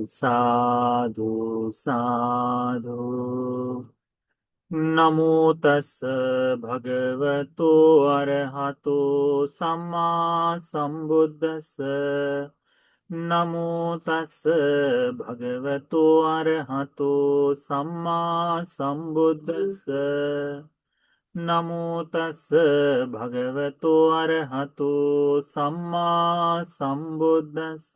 साधु साधु। नमो तस् भगवतो अरहतो सम्मा सम्बुद्धस्स। नमो तस् भगवतो अरहतो सम्मा सम्बुद्धस्स। नमो तस् भगवतो अरहतो सम्मा सम्बुद्धस्स।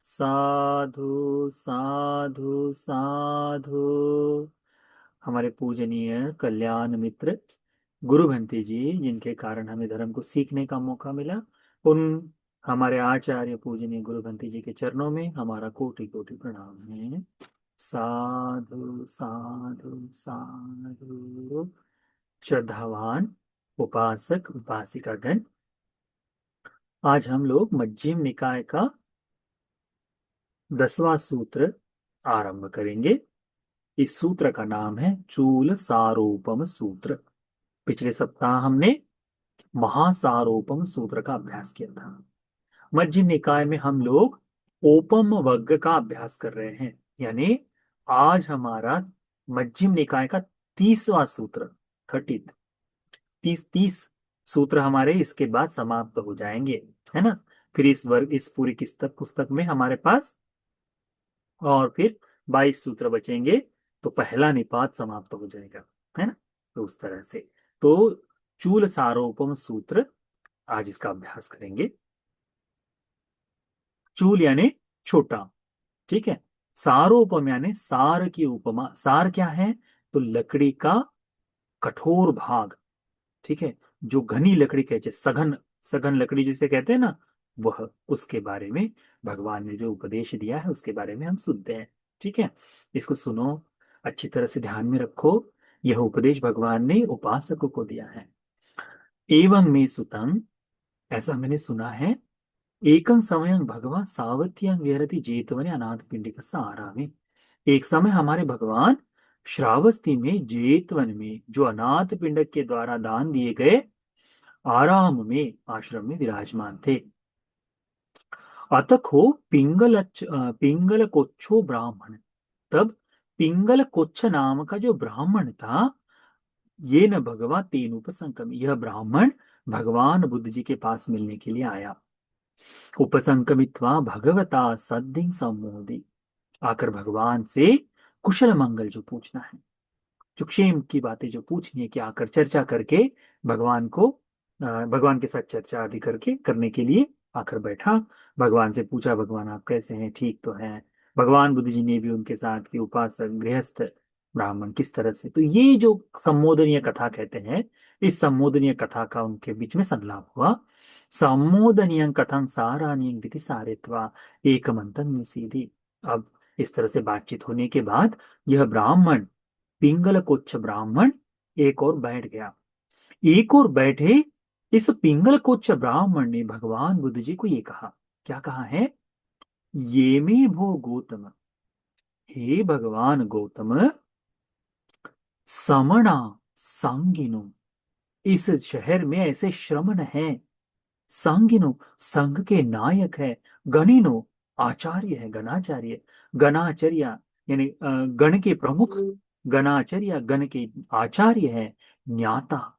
साधु साधु साधु। हमारे पूजनीय कल्याण मित्र गुरु भंते जी, जिनके कारण हमें धर्म को सीखने का मौका मिला, उन हमारे आचार्य पूजनीय गुरु भंते जी के चरणों में हमारा कोटि कोटि प्रणाम है। साधु साधु साधु। श्रद्धावान उपासक उपासिका गण, आज हम लोग मज्जिम निकाय का 10वां सूत्र आरंभ करेंगे। इस सूत्र का नाम है चूल सारोपम सूत्र। पिछले सप्ताह हमने महासारोपम सूत्र का अभ्यास किया था। मध्यम निकाय में हम लोग ओपम वर्ग का अभ्यास कर रहे हैं, यानी आज हमारा मध्यम निकाय का 30वां सूत्र, 30 सूत्र हमारे इसके बाद समाप्त हो जाएंगे, है ना। फिर इस पूरी पुस्तक पुस्तक में हमारे पास और फिर 22 सूत्र बचेंगे, तो पहला निपात समाप्त हो जाएगा, है ना। तो उस तरह से तो चूल सारोपम सूत्र आज इसका अभ्यास करेंगे। चूल यानी छोटा, ठीक है। सारोपम यानी सार की उपमा। सार क्या है? तो लकड़ी का कठोर भाग, ठीक है, जो घनी लकड़ी कहते हैं, सघन सघन लकड़ी जिसे कहते हैं ना, वह, उसके बारे में भगवान ने जो उपदेश दिया है उसके बारे में हम सुनते हैं, ठीक है। इसको सुनो, अच्छी तरह से ध्यान में रखो। यह उपदेश भगवान ने उपासकों को दिया है। एवं में सुतंग, ऐसा मैंने सुना है, एकं समयं भगवान सावत्यं विहरति जेतवने अनाथ पिंडिक आरामे। एक समय हमारे भगवान श्रावस्ती में, जेतवन में, जो अनाथ पिंडक के द्वारा दान दिए गए आराम में, आश्रम में विराजमान थे। अतखो पिंगल कोच्छो ब्राह्मण। तब पिंगल कोच्छ नाम का जो ब्राह्मण था, ये न भगवा तेन उपसंकम, यह ब्राह्मण भगवान बुद्ध जी के पास मिलने के लिए आया। उपसंकमित्वा भगवता सद्धिं सम्मोदि, आकर भगवान से कुशल मंगल जो पूछना है, जो क्षेम की बातें जो पूछनी है, कि आकर चर्चा करके भगवान को भगवान के साथ चर्चा आदि करके करने के लिए आकर बैठा। भगवान से पूछा, भगवान आप कैसे हैं, ठीक तो हैं? भगवान बुद्ध जी ने भी उनके साथ की उपासक गृहस्थ ब्राह्मण किस तरह से, तो ये जो संबोधनीय कथा कहते हैं, इस संबोधनीय कथा का उनके बीच में संलाप हुआ। संबोधनीय कथं सारानीय विधि सारित्वा एकमंतं निसीदि। अब इस तरह से बातचीत होने के बाद यह ब्राह्मण, पिंगल कोच्छ ब्राह्मण, एक और बैठ गया। एक और बैठे इस पिंगल कोच्छ ब्राह्मण ने भगवान बुद्ध जी को ये कहा। क्या कहा है? ये में भो गौतम, हे भगवान गौतम, समणा सांगिनो, इस शहर में ऐसे श्रमण हैं, सांगिनो संघ के नायक है, गणिनो आचार्य है, गणाचार्य, गणाचार्य यानी गण के प्रमुख, गणाचार्य गण के आचार्य है, ज्ञाता,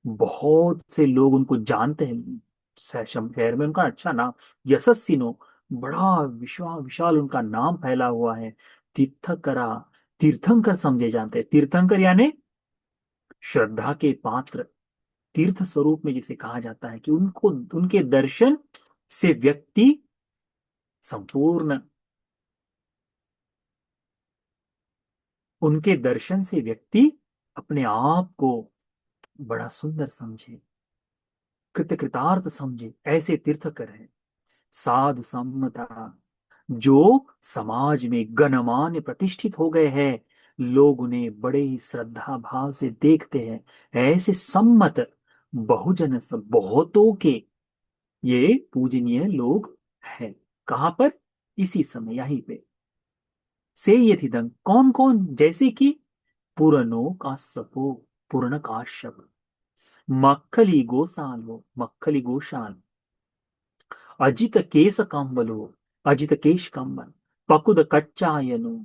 बहुत से लोग उनको जानते हैं शहर में, उनका अच्छा नाम, यशस्विनो, बड़ा विशाल विशाल उनका नाम फैला हुआ है। तीर्थकरा, तीर्थंकर समझे जानते हैं। तीर्थंकर यानी श्रद्धा के पात्र, तीर्थ स्वरूप में जिसे कहा जाता है, कि उनको, उनके दर्शन से व्यक्ति संपूर्ण, उनके दर्शन से व्यक्ति अपने आप को बड़ा सुंदर समझे, कृतकृतार्थ समझे, ऐसे तीर्थकर हैं। साधु सम्मता, जो समाज में गणमान्य प्रतिष्ठित हो गए हैं, लोग उन्हें बड़े ही श्रद्धा भाव से देखते हैं, ऐसे सम्मत बहुजन, सब बहुतों के ये पूजनीय लोग हैं। कहां पर? इसी समय यहीं पे। से ये थी दंग, कौन कौन? जैसे कि पुरनो का सपो, पूर्ण काश्यप, मक्खली गोसाल हो, मक्खली गोशाल, अजित केस कांबलो, अजित केश कंबन, पकुद कच्चायनु,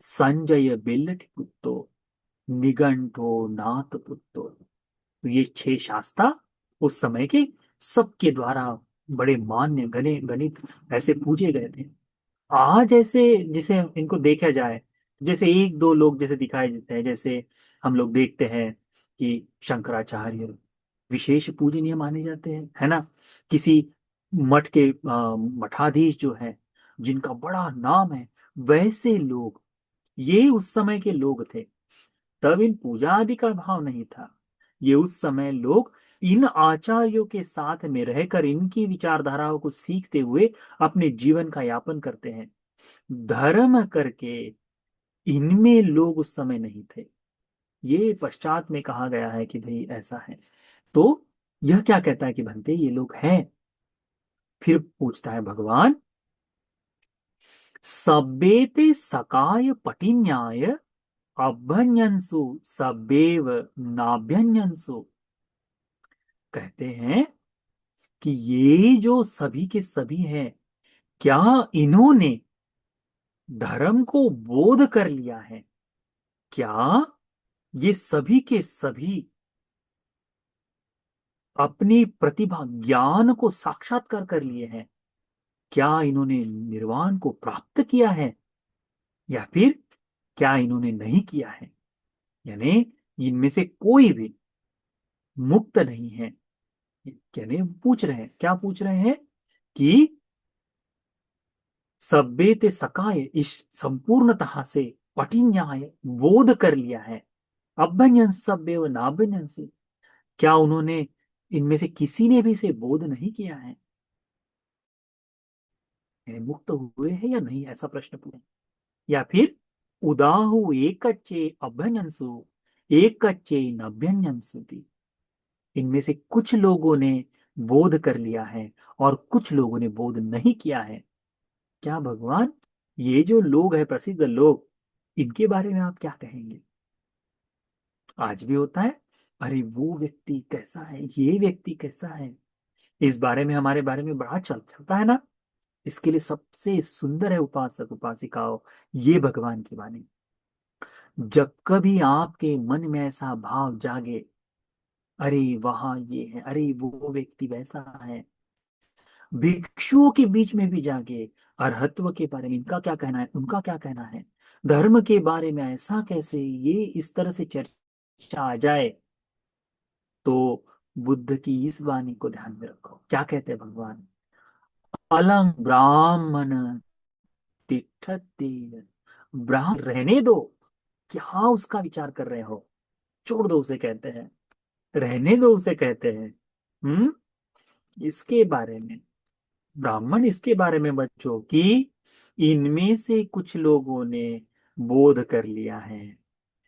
संजय बेल्लटि पुत्तो, निगंठो नाथ पुत्तो। तो ये छह शास्त्रा उस समय के सबके द्वारा बड़े मान्य गणे गणित ऐसे पूजे गए थे। आज ऐसे जैसे इनको देखा जाए, जैसे एक दो लोग जैसे दिखाई देते हैं, जैसे हम लोग देखते हैं कि शंकराचार्य विशेष पूजनीय माने जाते हैं, है ना। किसी मठ के मठाधीश जो है, जिनका बड़ा नाम है, वैसे लोग, ये उस समय के लोग थे। तब इन पूजा आदि का भाव नहीं था। ये उस समय लोग इन आचार्यों के साथ में रहकर इनकी विचारधाराओं को सीखते हुए अपने जीवन का यापन करते हैं। धर्म करके इनमें लोग उस समय नहीं थे। ये पश्चात में कहा गया है कि भाई ऐसा है। तो यह क्या कहता है कि भंते ये लोग हैं। फिर पूछता है भगवान, सब्बेते सकाय पटिन्याय अभ्यन्यंसु सब्बेव नाभ्यन्यंसु। कहते हैं कि ये जो सभी के सभी हैं, क्या इन्होंने धर्म को बोध कर लिया है? क्या ये सभी के सभी अपनी प्रतिभा ज्ञान को साक्षात्कार कर लिए हैं? क्या इन्होंने निर्वाण को प्राप्त किया है, या फिर क्या इन्होंने नहीं किया है? यानी इनमें से कोई भी मुक्त नहीं है। यानी पूछ रहे हैं, क्या पूछ रहे हैं कि सब्बे ते सकाय, इस संपूर्णतः से पटिन्याय बोध कर लिया है। अभ्यन्यंस सब्बे व नाभ्यन्यंस, क्या उन्होंने इनमें से किसी ने भी इसे बोध नहीं किया है? यानी मुक्त हुए हैं या नहीं, ऐसा प्रश्न पूछे। या फिर उदाहु एकच्चे अभ्यन्यंसु एकच्चे नभ्यन्यंसुति, इनमें से कुछ लोगों ने बोध कर लिया है और कुछ लोगों ने बोध नहीं किया है। क्या भगवान, ये जो लोग हैं प्रसिद्ध लोग, इनके बारे में आप क्या कहेंगे? आज भी होता है, अरे वो व्यक्ति कैसा है, ये व्यक्ति कैसा है, इस बारे में हमारे बारे में बड़ा चलता है ना। इसके लिए सबसे सुंदर है उपासक उपासिकाओं, ये भगवान की वाणी। जब कभी आपके मन में ऐसा भाव जागे, अरे वहां ये है, अरे वो व्यक्ति वैसा है, भिक्षुओं के बीच में भी जाके अरहत्व के बारे में इनका क्या कहना है, उनका क्या कहना है, धर्म के बारे में ऐसा कैसे, ये इस तरह से चर्चा आ जाए, तो बुद्ध की इस वाणी को ध्यान में रखो। क्या कहते हैं भगवान, अलंग ब्राह्मण तिष्ठति, ब्राह्मण रहने दो। क्या उसका विचार कर रहे हो, छोड़ दो उसे कहते हैं, रहने दो उसे कहते हैं। इसके बारे में, ब्राह्मण इसके बारे में बच्चों कि इनमें से कुछ लोगों ने बोध कर लिया है,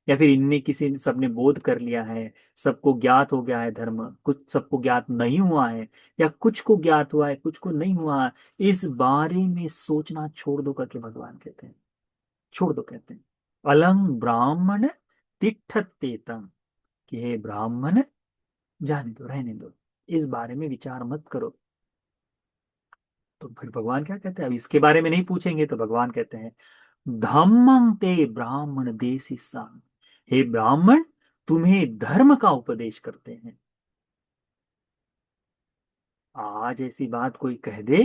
या फिर इनने किसी सबने बोध कर लिया है, सबको ज्ञात हो गया है धर्म, कुछ सबको ज्ञात नहीं हुआ है, या कुछ को ज्ञात हुआ है कुछ को नहीं हुआ है, इस बारे में सोचना छोड़ दो करके भगवान कहते हैं। छोड़ दो कहते हैं, अलंग ब्राह्मण तिष्ठत्येतं, कि हे ब्राह्मण, जाने दो, रहने दो, इस बारे में विचार मत करो। तो फिर भगवान क्या कहते हैं, अब इसके बारे में नहीं पूछेंगे तो भगवान कहते हैं, धम्मं ते ब्राह्मण देसी सा, हे ब्राह्मण, तुम्हें धर्म का उपदेश करते हैं। आज ऐसी बात कोई कह दे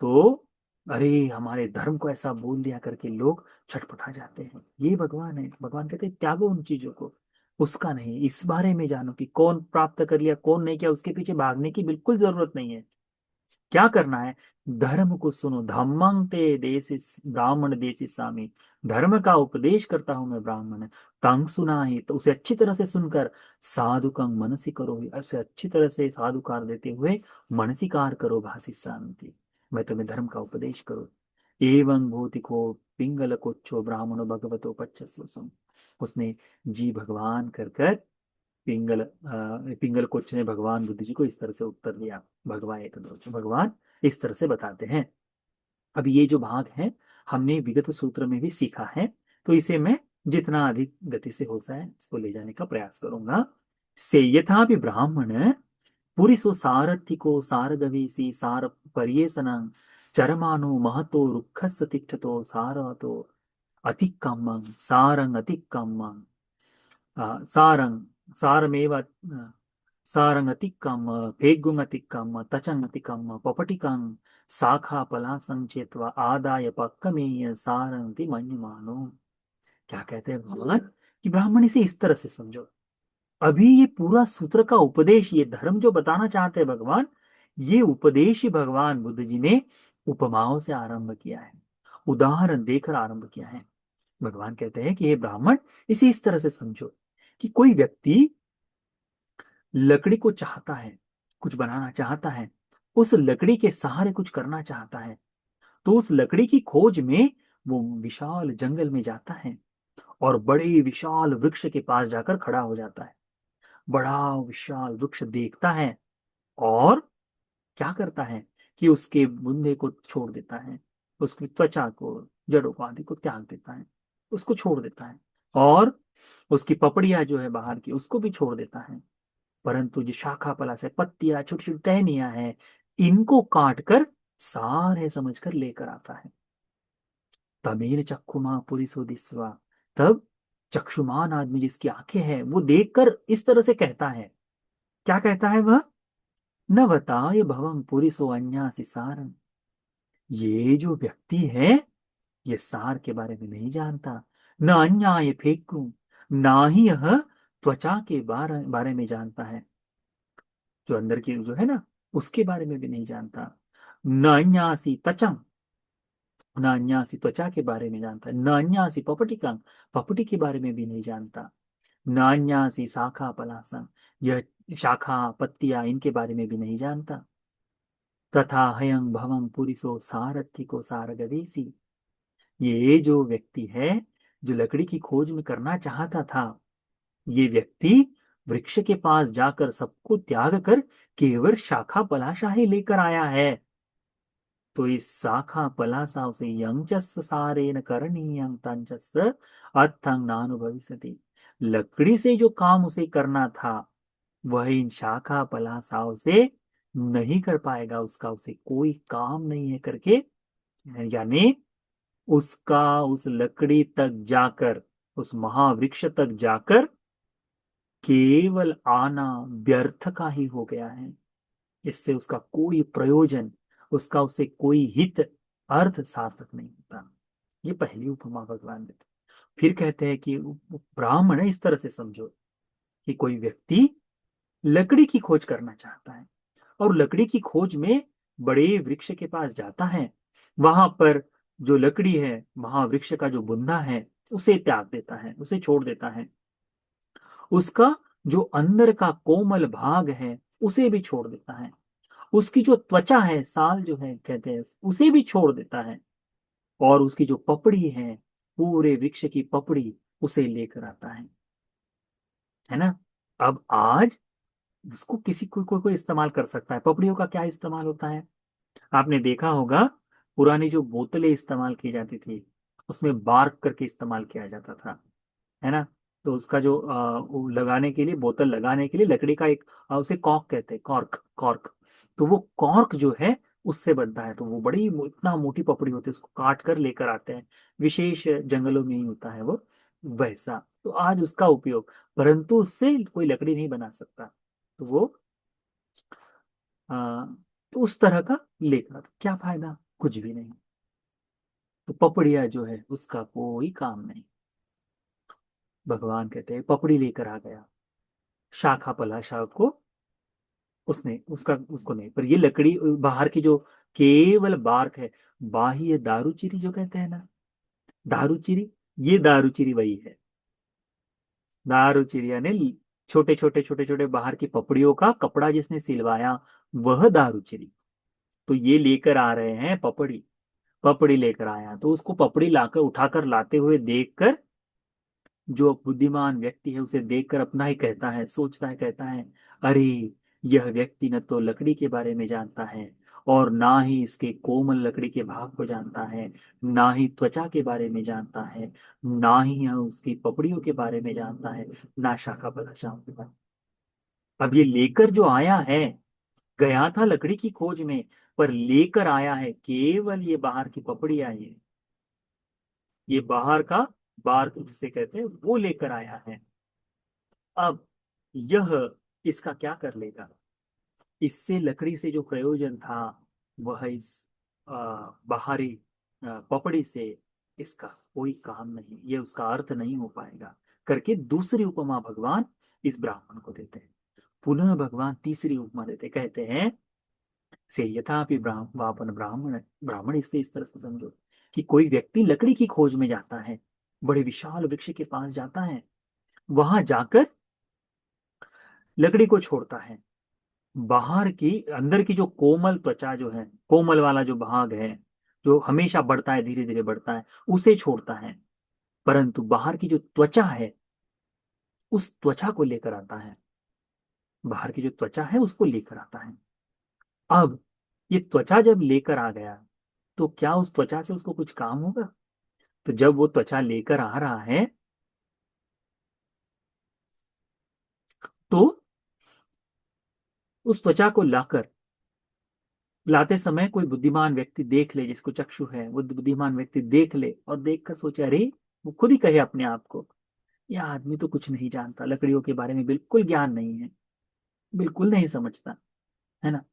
तो, अरे हमारे धर्म को ऐसा बोल दिया करके लोग छटपटा जाते हैं। ये भगवान है, भगवान कहते हैं त्यागो उन चीजों को, उसका नहीं, इस बारे में जानो कि कौन प्राप्त कर लिया कौन नहीं किया, उसके पीछे भागने की बिल्कुल जरूरत नहीं है। क्या करना है, धर्म को सुनो। धम्मं ते देसी ब्राह्मण देसी सामी, धर्म का उपदेश करता हूं मैं ब्राह्मण। तंग सुना ही, तो उसे अच्छी तरह से सुनकर, साधुकं मनसी करो ही, उसे अच्छी तरह से साधुकार देते हुए मनसीकार करो, भाषी शांति, मैं तुम्हें धर्म का उपदेश करूं। एवं भौतिको पिंगल कोच्छो ब्राह्मणो भगवतो पच्चसु, उसने जी भगवान कर कर पिंगल कोच्च ने भगवान बुद्ध जी को इस तरह से उत्तर दिया। भगवान एक दो भगवान इस तरह से बताते हैं। अब ये जो भाग है, हमने विगत सूत्र में भी सीखा है, तो इसे मैं जितना अधिक गति से हो सके इसको ले जाने का प्रयास करूंगा। से यथा भी ब्राह्मण पुरिसो सारथिको सारगवेसी सार पर्येसनं चरमानो महतो रुक्षस्य तिष्ठतो सारवतो अतिक्कमं सारं अतिक्कमं सारं सारमेव सारं अतिक्कम भेगुं अतिक्कम तचं अतिक्कम पपटिकं शाखा पलासं चेत्वा आदाय पक्कमेय सारंति मन्यमानो। क्या कहते हैं भगवान कि ब्राह्मण इसे इस तरह से समझो। अभी ये पूरा सूत्र का उपदेश, ये धर्म जो बताना चाहते हैं भगवान, ये उपदेश ही भगवान बुद्ध जी ने उपमाओं से आरंभ किया है, उदाहरण देकर आरंभ किया है। भगवान कहते हैं कि हे ब्राह्मण, इसे इस तरह से समझो कि कोई व्यक्ति लकड़ी को चाहता है, कुछ बनाना चाहता है, उस लकड़ी के सहारे कुछ करना चाहता है, तो उस लकड़ी की खोज में वो विशाल जंगल में जाता है और बड़े विशाल वृक्ष के पास जाकर खड़ा हो जाता है। बड़ा विशाल वृक्ष देखता है और क्या करता है कि उसके बुंदे को छोड़ देता है, उसकी त्वचा को, जड़ों को आदि को त्याग देता है, उसको छोड़ देता है, और उसकी पपड़ियां जो है बाहर की उसको भी छोड़ देता है। परंतु जो शाखा पलाश है, पत्तियां, छोटी छोटी टहनियां हैं, इनको काट कर सार है समझकर लेकर आता है। तमेर चक्षुमा पुरिसो दिस्वा, तब चक्षुमान आदमी जिसकी आंखें हैं वो देखकर इस तरह से कहता है। क्या कहता है वह? न बताय भवम पुरिसो अन्यासि सारम। ये जो व्यक्ति है ये सार के बारे में नहीं जानता। न अन्याय फेंकू, ना ही यह त्वचा के बारे में जानता है, जो अंदर की जो है ना उसके बारे में भी नहीं जानता। न अन्यासी तचम, न अन्यासी त्वचा के बारे में जानता है। न अन्यासी पपटिका, पपटी के बारे में भी नहीं जानता। न अन्यासी शाखा पलासा, यह शाखा पत्तियां इनके बारे में भी नहीं जानता। तथा हयं भवं पुरिसो सारथी को सारगवेसी, ये जो व्यक्ति है जो लकड़ी की खोज में करना चाहता था, ये व्यक्ति वृक्ष के पास जाकर सबको त्याग कर केवल शाखा पलाशा ही लेकर आया है। तो इस शाखा पलासा से यंचस् सारेन करणीयं तंचस् अर्थं नानुभविष्यति। लकड़ी से जो काम उसे करना था वह इन शाखा पलासाओं से नहीं कर पाएगा, उसका उसे कोई काम नहीं है करके, यानी उसका उस लकड़ी तक जाकर, उस महावृक्ष तक जाकर केवल आना व्यर्थ का ही हो गया है। इससे उसका कोई प्रयोजन, उसका उससे कोई हित अर्थ सार्थक नहीं होता। ये पहली उपमा भगवान देते। फिर कहते हैं कि ब्राह्मण है इस तरह से समझो कि कोई व्यक्ति लकड़ी की खोज करना चाहता है और लकड़ी की खोज में बड़े वृक्ष के पास जाता है। वहां पर जो लकड़ी है, महावृक्ष का जो बुंदा है, उसे त्याग देता है, उसे छोड़ देता है। उसका जो अंदर का कोमल भाग है उसे भी छोड़ देता है। उसकी जो त्वचा है, साल जो है कहते हैं, उसे भी छोड़ देता है। और उसकी जो पपड़ी है, पूरे वृक्ष की पपड़ी, उसे लेकर आता है ना। अब आज उसको किसी कोई इस्तेमाल कर सकता है। पपड़ियों का क्या इस्तेमाल होता है? आपने देखा होगा, पुरानी जो बोतलें इस्तेमाल की जाती थी उसमें बार्क करके इस्तेमाल किया जाता था, है ना। तो उसका जो वो लगाने के लिए, बोतल लगाने के लिए लकड़ी का एक उसे कॉर्क कहते हैं, कॉर्क कॉर्क। तो वो कॉर्क जो है उससे बनता है। तो वो बड़ी इतना मोटी पपड़ी होती है, उसको काट कर लेकर आते हैं, विशेष जंगलों में ही होता है वो वैसा। तो आज उसका उपयोग, परंतु उससे कोई लकड़ी नहीं बना सकता। तो वो आ, तो उस तरह का लेकर तो क्या फायदा? कुछ भी नहीं। तो पपड़िया जो है उसका कोई काम नहीं। भगवान कहते हैं पपड़ी लेकर आ गया, शाखा पलाशा को उसने उसका उसको नहीं, पर ये लकड़ी बाहर की जो केवल बार्क है, बाह्य दारूचिरी जो कहते हैं ना, दारूचिरी, ये दारूचिरी वही है। दारूचिरी यानी छोटे छोटे बाहर की पपड़ियों का कपड़ा जिसने सिलवाया, वह दारूचिरी। तो ये लेकर आ रहे हैं पपड़ी, पपड़ी लेकर आया तो उसको पपड़ी लाकर उठाकर लाते हुए देखकर जो बुद्धिमान व्यक्ति है उसे देखकर अपना ही कहता है, सोचता है, कहता है अरे, यह व्यक्ति न तो लकड़ी के बारे में जानता है और ना ही इसके कोमल लकड़ी के भाग को जानता है, ना ही त्वचा के बारे में जानता है, ना ही यह उसकी पपड़ियों के बारे में जानता है, ना शाखा प्रशाखाओं के बारे में। अब ये लेकर जो आया है गया था लकड़ी की खोज में, पर लेकर आया है केवल ये बाहर की पपड़ियां, ये बाहर का बार जिसे कहते हैं वो लेकर आया है। अब यह इसका क्या कर लेगा? इससे लकड़ी से जो प्रयोजन था वह इस बाहरी पपड़ी से इसका कोई काम नहीं, ये उसका अर्थ नहीं हो पाएगा करके दूसरी उपमा भगवान इस ब्राह्मण को देते हैं। पुनः भगवान तीसरी उपमा देते, कहते हैं से यथापि वापन ब्राह्मण, ब्राह्मण इससे इस तरह से समझो कि कोई व्यक्ति लकड़ी की खोज में जाता है, बड़े विशाल वृक्ष के पास जाता है, वहां जाकर लकड़ी को छोड़ता है, बाहर की अंदर की जो कोमल त्वचा जो है, कोमल वाला जो भाग है जो हमेशा बढ़ता है, धीरे धीरे बढ़ता है, उसे छोड़ता है, परंतु बाहर की जो त्वचा है उस त्वचा को लेकर आता है, बाहर की जो त्वचा है उसको लेकर आता है। अब ये त्वचा जब लेकर आ गया तो क्या उस त्वचा से उसको कुछ काम होगा? तो जब वो त्वचा लेकर आ रहा है तो उस त्वचा को लाकर लाते समय कोई बुद्धिमान व्यक्ति देख ले, जिसको चक्षु है वो बुद्धिमान व्यक्ति देख ले और देखकर सोचे अरे, वो खुद ही कहे अपने आप को, यह आदमी तो कुछ नहीं जानता, लकड़ियों के बारे में बिल्कुल ज्ञान नहीं है, बिल्कुल नहीं समझता, है ना।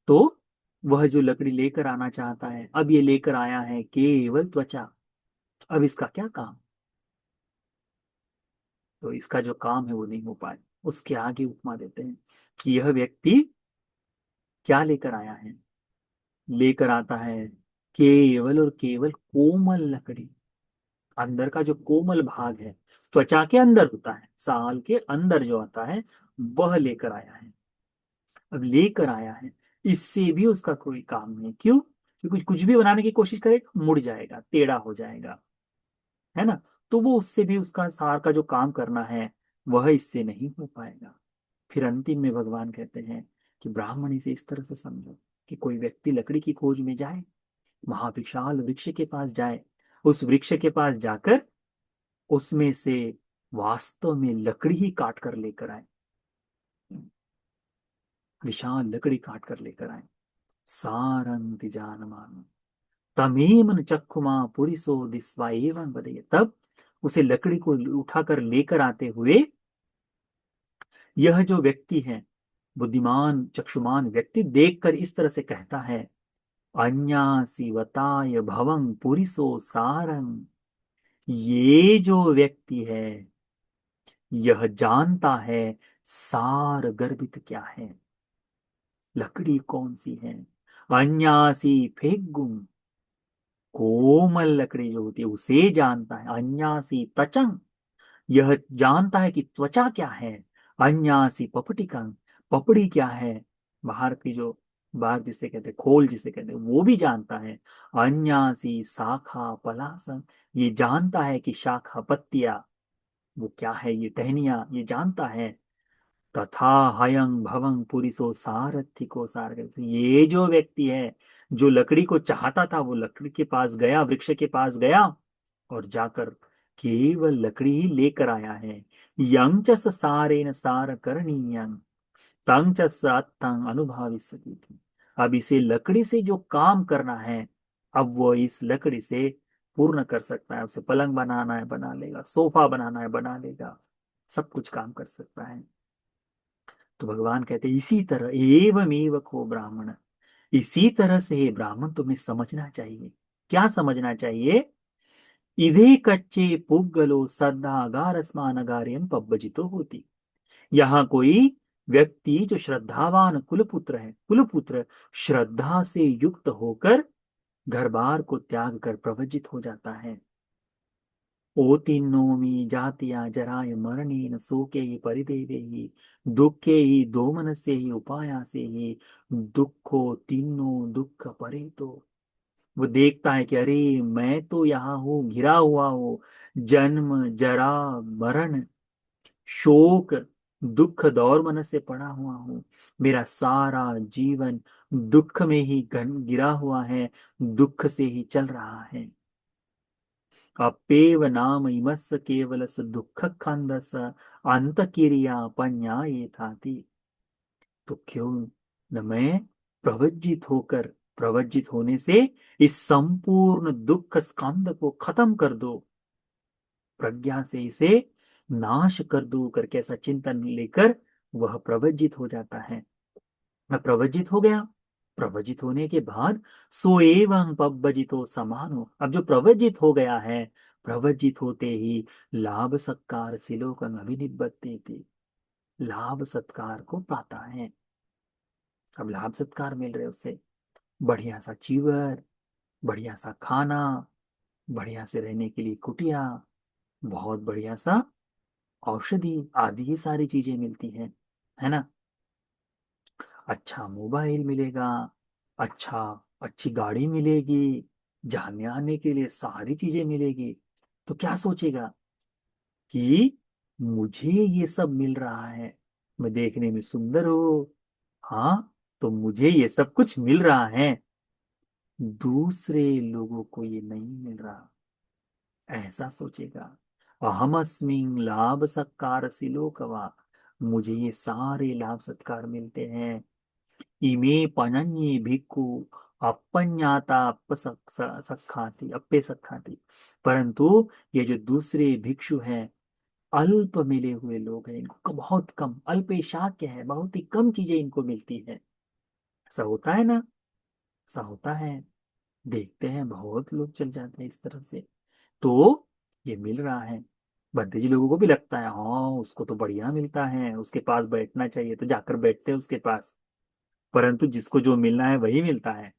तो वह जो लकड़ी लेकर आना चाहता है, अब ये लेकर आया है केवल त्वचा, अब इसका क्या काम? तो इसका जो काम है वो नहीं हो पाए। उसके आगे उपमा देते हैं कि यह व्यक्ति क्या लेकर आया है? लेकर आता है केवल और केवल कोमल लकड़ी, अंदर का जो कोमल भाग है, त्वचा के अंदर होता है, साल के अंदर जो आता है वह लेकर आया है। अब लेकर आया है, इससे भी उसका कोई काम नहीं, क्यों? क्योंकि कुछ भी बनाने की कोशिश करेगा मुड़ जाएगा, टेढ़ा हो जाएगा, है ना। तो वो उससे भी उसका सार का जो काम करना है वह इससे नहीं हो पाएगा। फिर अंतिम में भगवान कहते हैं कि ब्राह्मण इसे इस तरह से समझो कि कोई व्यक्ति लकड़ी की खोज में जाए, महाविशाल वृक्ष के पास जाए, उस वृक्ष के पास जाकर उसमें से वास्तव में लकड़ी ही काट कर लेकर आए, विशाल लकड़ी काट कर लेकर आए। सारंति जानमान तमेमन चक्षुमा पुरिसो दिस्वा एवं बदये, तब उसे लकड़ी को उठाकर लेकर आते हुए यह जो व्यक्ति है, बुद्धिमान चक्षुमान व्यक्ति, देखकर इस तरह से कहता है, अन्यासीवताय भवं पुरिसो सारंग, ये जो व्यक्ति है यह जानता है सार गर्भित क्या है, लकड़ी कौन सी है। अन्यासी फेगुम, कोमल लकड़ी जो होती है उसे जानता है। अन्यासी तचंग, यह जानता है कि त्वचा क्या है। अन्यासी पपटिकंग, पपड़ी क्या है, बाहर की जो, बाहर जिसे कहते हैं खोल जिसे कहते हैं, वो भी जानता है। अन्यासी शाखा पलासम, ये जानता है कि शाखा पत्तियां वो क्या है, ये टहनियां ये जानता है। तथा हयं भवं पुरिसो सारथी को सार, ये जो व्यक्ति है जो लकड़ी को चाहता था वो लकड़ी के पास गया, वृक्ष के पास गया और जाकर केवल लकड़ी ही लेकर आया है। यं च स सारेन सार करणीयं तंग च स अत्थं अनुभाविष्यति। अब इसे लकड़ी से जो काम करना है, अब वो इस लकड़ी से पूर्ण कर सकता है। उसे पलंग बनाना है बना लेगा, सोफा बनाना है बना लेगा, सब कुछ काम कर सकता है। तो भगवान कहते हैं इसी तरह एवमेव को ब्राह्मण, इसी तरह से हे ब्राह्मण तुम्हें समझना चाहिए। क्या समझना चाहिए? इधे कच्चे पुग्गलो श्रद्धागार स्मानगार्यम पब्बजितो होती। यहाँ कोई व्यक्ति जो श्रद्धावान कुलपुत्र है, कुलपुत्र श्रद्धा से युक्त होकर घर बार को त्याग कर प्रवजित हो जाता है। ओतिन्नोमि जातिया जराय मरणेन शोके ही परिदेवे ही दुखे ही दोमनस्य ही उपायासे ही दुखो तीनों दुख परे तो। वो देखता है कि अरे मैं तो यहाँ हूँ, घिरा हुआ हूँ, जन्म जरा मरण शोक दुख दौर मन से पड़ा हुआ हूँ, मेरा सारा जीवन दुख में ही गिरा हुआ है, दुख से ही चल रहा है। अपेव नाम इमस्स केवलस दुःख खंदस अंत क्रिया पन्या ये थाती। तो क्यों न मैं प्रवज्जित होकर, प्रवज्जित होने से इस संपूर्ण दुख स्कंद को खत्म कर दो, प्रज्ञा से इसे नाश कर दो करके ऐसा चिंतन लेकर वह प्रवज्जित हो जाता है। मैं प्रवज्जित हो गया, प्रवज्जित होने के बाद सो एवं पब्बजितो समानो, अब जो प्रवज्जित हो गया है, प्रवज्जित होते ही लाभ सत्कार सिलोकंग अभिनिबद्धते थे, लाभ सत्कार को पाता है। अब लाभ सत्कार मिल रहे उसे, बढ़िया सा चीवर, बढ़िया सा खाना, बढ़िया से रहने के लिए कुटिया, बहुत बढ़िया सा औषधि आदि ये सारी चीजें मिलती हैं, है ना। अच्छा मोबाइल मिलेगा, अच्छा अच्छी गाड़ी मिलेगी, जाने आने के लिए सारी चीजें मिलेगी, तो क्या सोचेगा कि मुझे ये सब मिल रहा है, मैं देखने में सुंदर हूं, हाँ, तो मुझे ये सब कुछ मिल रहा है, दूसरे लोगों को ये नहीं मिल रहा, ऐसा सोचेगा। अहमस्मिन लाभ सत्कार सिलोकवा, मुझे ये सारे लाभ सत्कार मिलते हैं। इमे पनन्ये भिक्खु अपन्याता सखाती अप्पे सखाती, परंतु ये जो दूसरे भिक्षु हैं, अल्प मिले हुए लोग हैं, इनको बहुत कम, अल्पेशाक्य है, बहुत ही कम चीजें इनको मिलती है। ऐसा होता है ना, ऐसा होता है, देखते हैं बहुत लोग चल जाते हैं इस तरह से। तो ये मिल रहा है, भंते जी लोगों को भी लगता है हाँ उसको तो बढ़िया मिलता है, उसके पास बैठना चाहिए, तो जाकर बैठते हैं उसके पास, परंतु जिसको जो मिलना है वही मिलता है।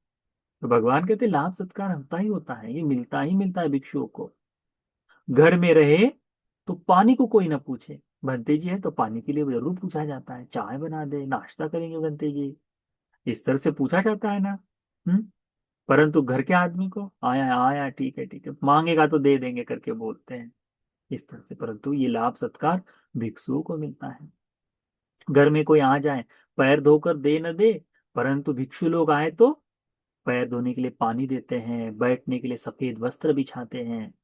तो भगवान कहते लाभ सत्कार होता ही होता है, ये मिलता ही मिलता है भिक्षुओं को। घर में रहे तो पानी को कोई ना पूछे, भंते जी है तो पानी के लिए जरूर पूछा जाता है, चाय बना दे, नाश्ता करेंगे भंते जी, इस तरह से पूछा जाता है ना। हम्म। परंतु घर के आदमी को आया आया, ठीक है, मांगेगा तो दे देंगे करके बोलते हैं इस तरह से। परंतु ये लाभ सत्कार भिक्षुओं को मिलता है। घर में कोई आ जाए, पैर धोकर दे न दे, परंतु भिक्षु लोग आए तो पैर धोने के लिए पानी देते हैं, बैठने के लिए सफेद वस्त्र बिछाते हैं,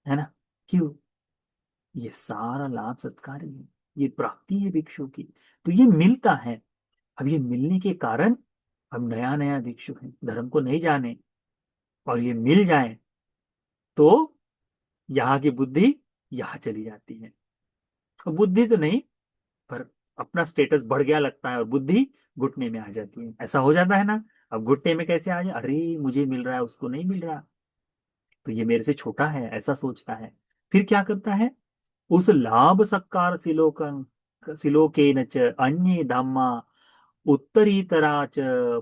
है ना। क्यों, ये सारा लाभ सत्कार ही है, ये प्राप्ति है भिक्षु की, तो ये मिलता है। अब ये मिलने के कारण हम नया नया भिक्षु हैं, धर्म को नहीं जाने, और ये मिल जाए तो यहाँ की बुद्धि यहाँ चली जाती है। अब बुद्धि तो नहीं, पर अपना स्टेटस बढ़ गया लगता है और बुद्धि घुटने में आ जाती है, ऐसा हो जाता है ना। अब घुटने में कैसे आ जाए, अरे मुझे मिल रहा है उसको नहीं मिल रहा, तो ये मेरे से छोटा है, ऐसा सोचता है। फिर क्या करता है, उस लाभ सत्कार सिलोके न च अन्ये धम्मा उत्तरीतरा च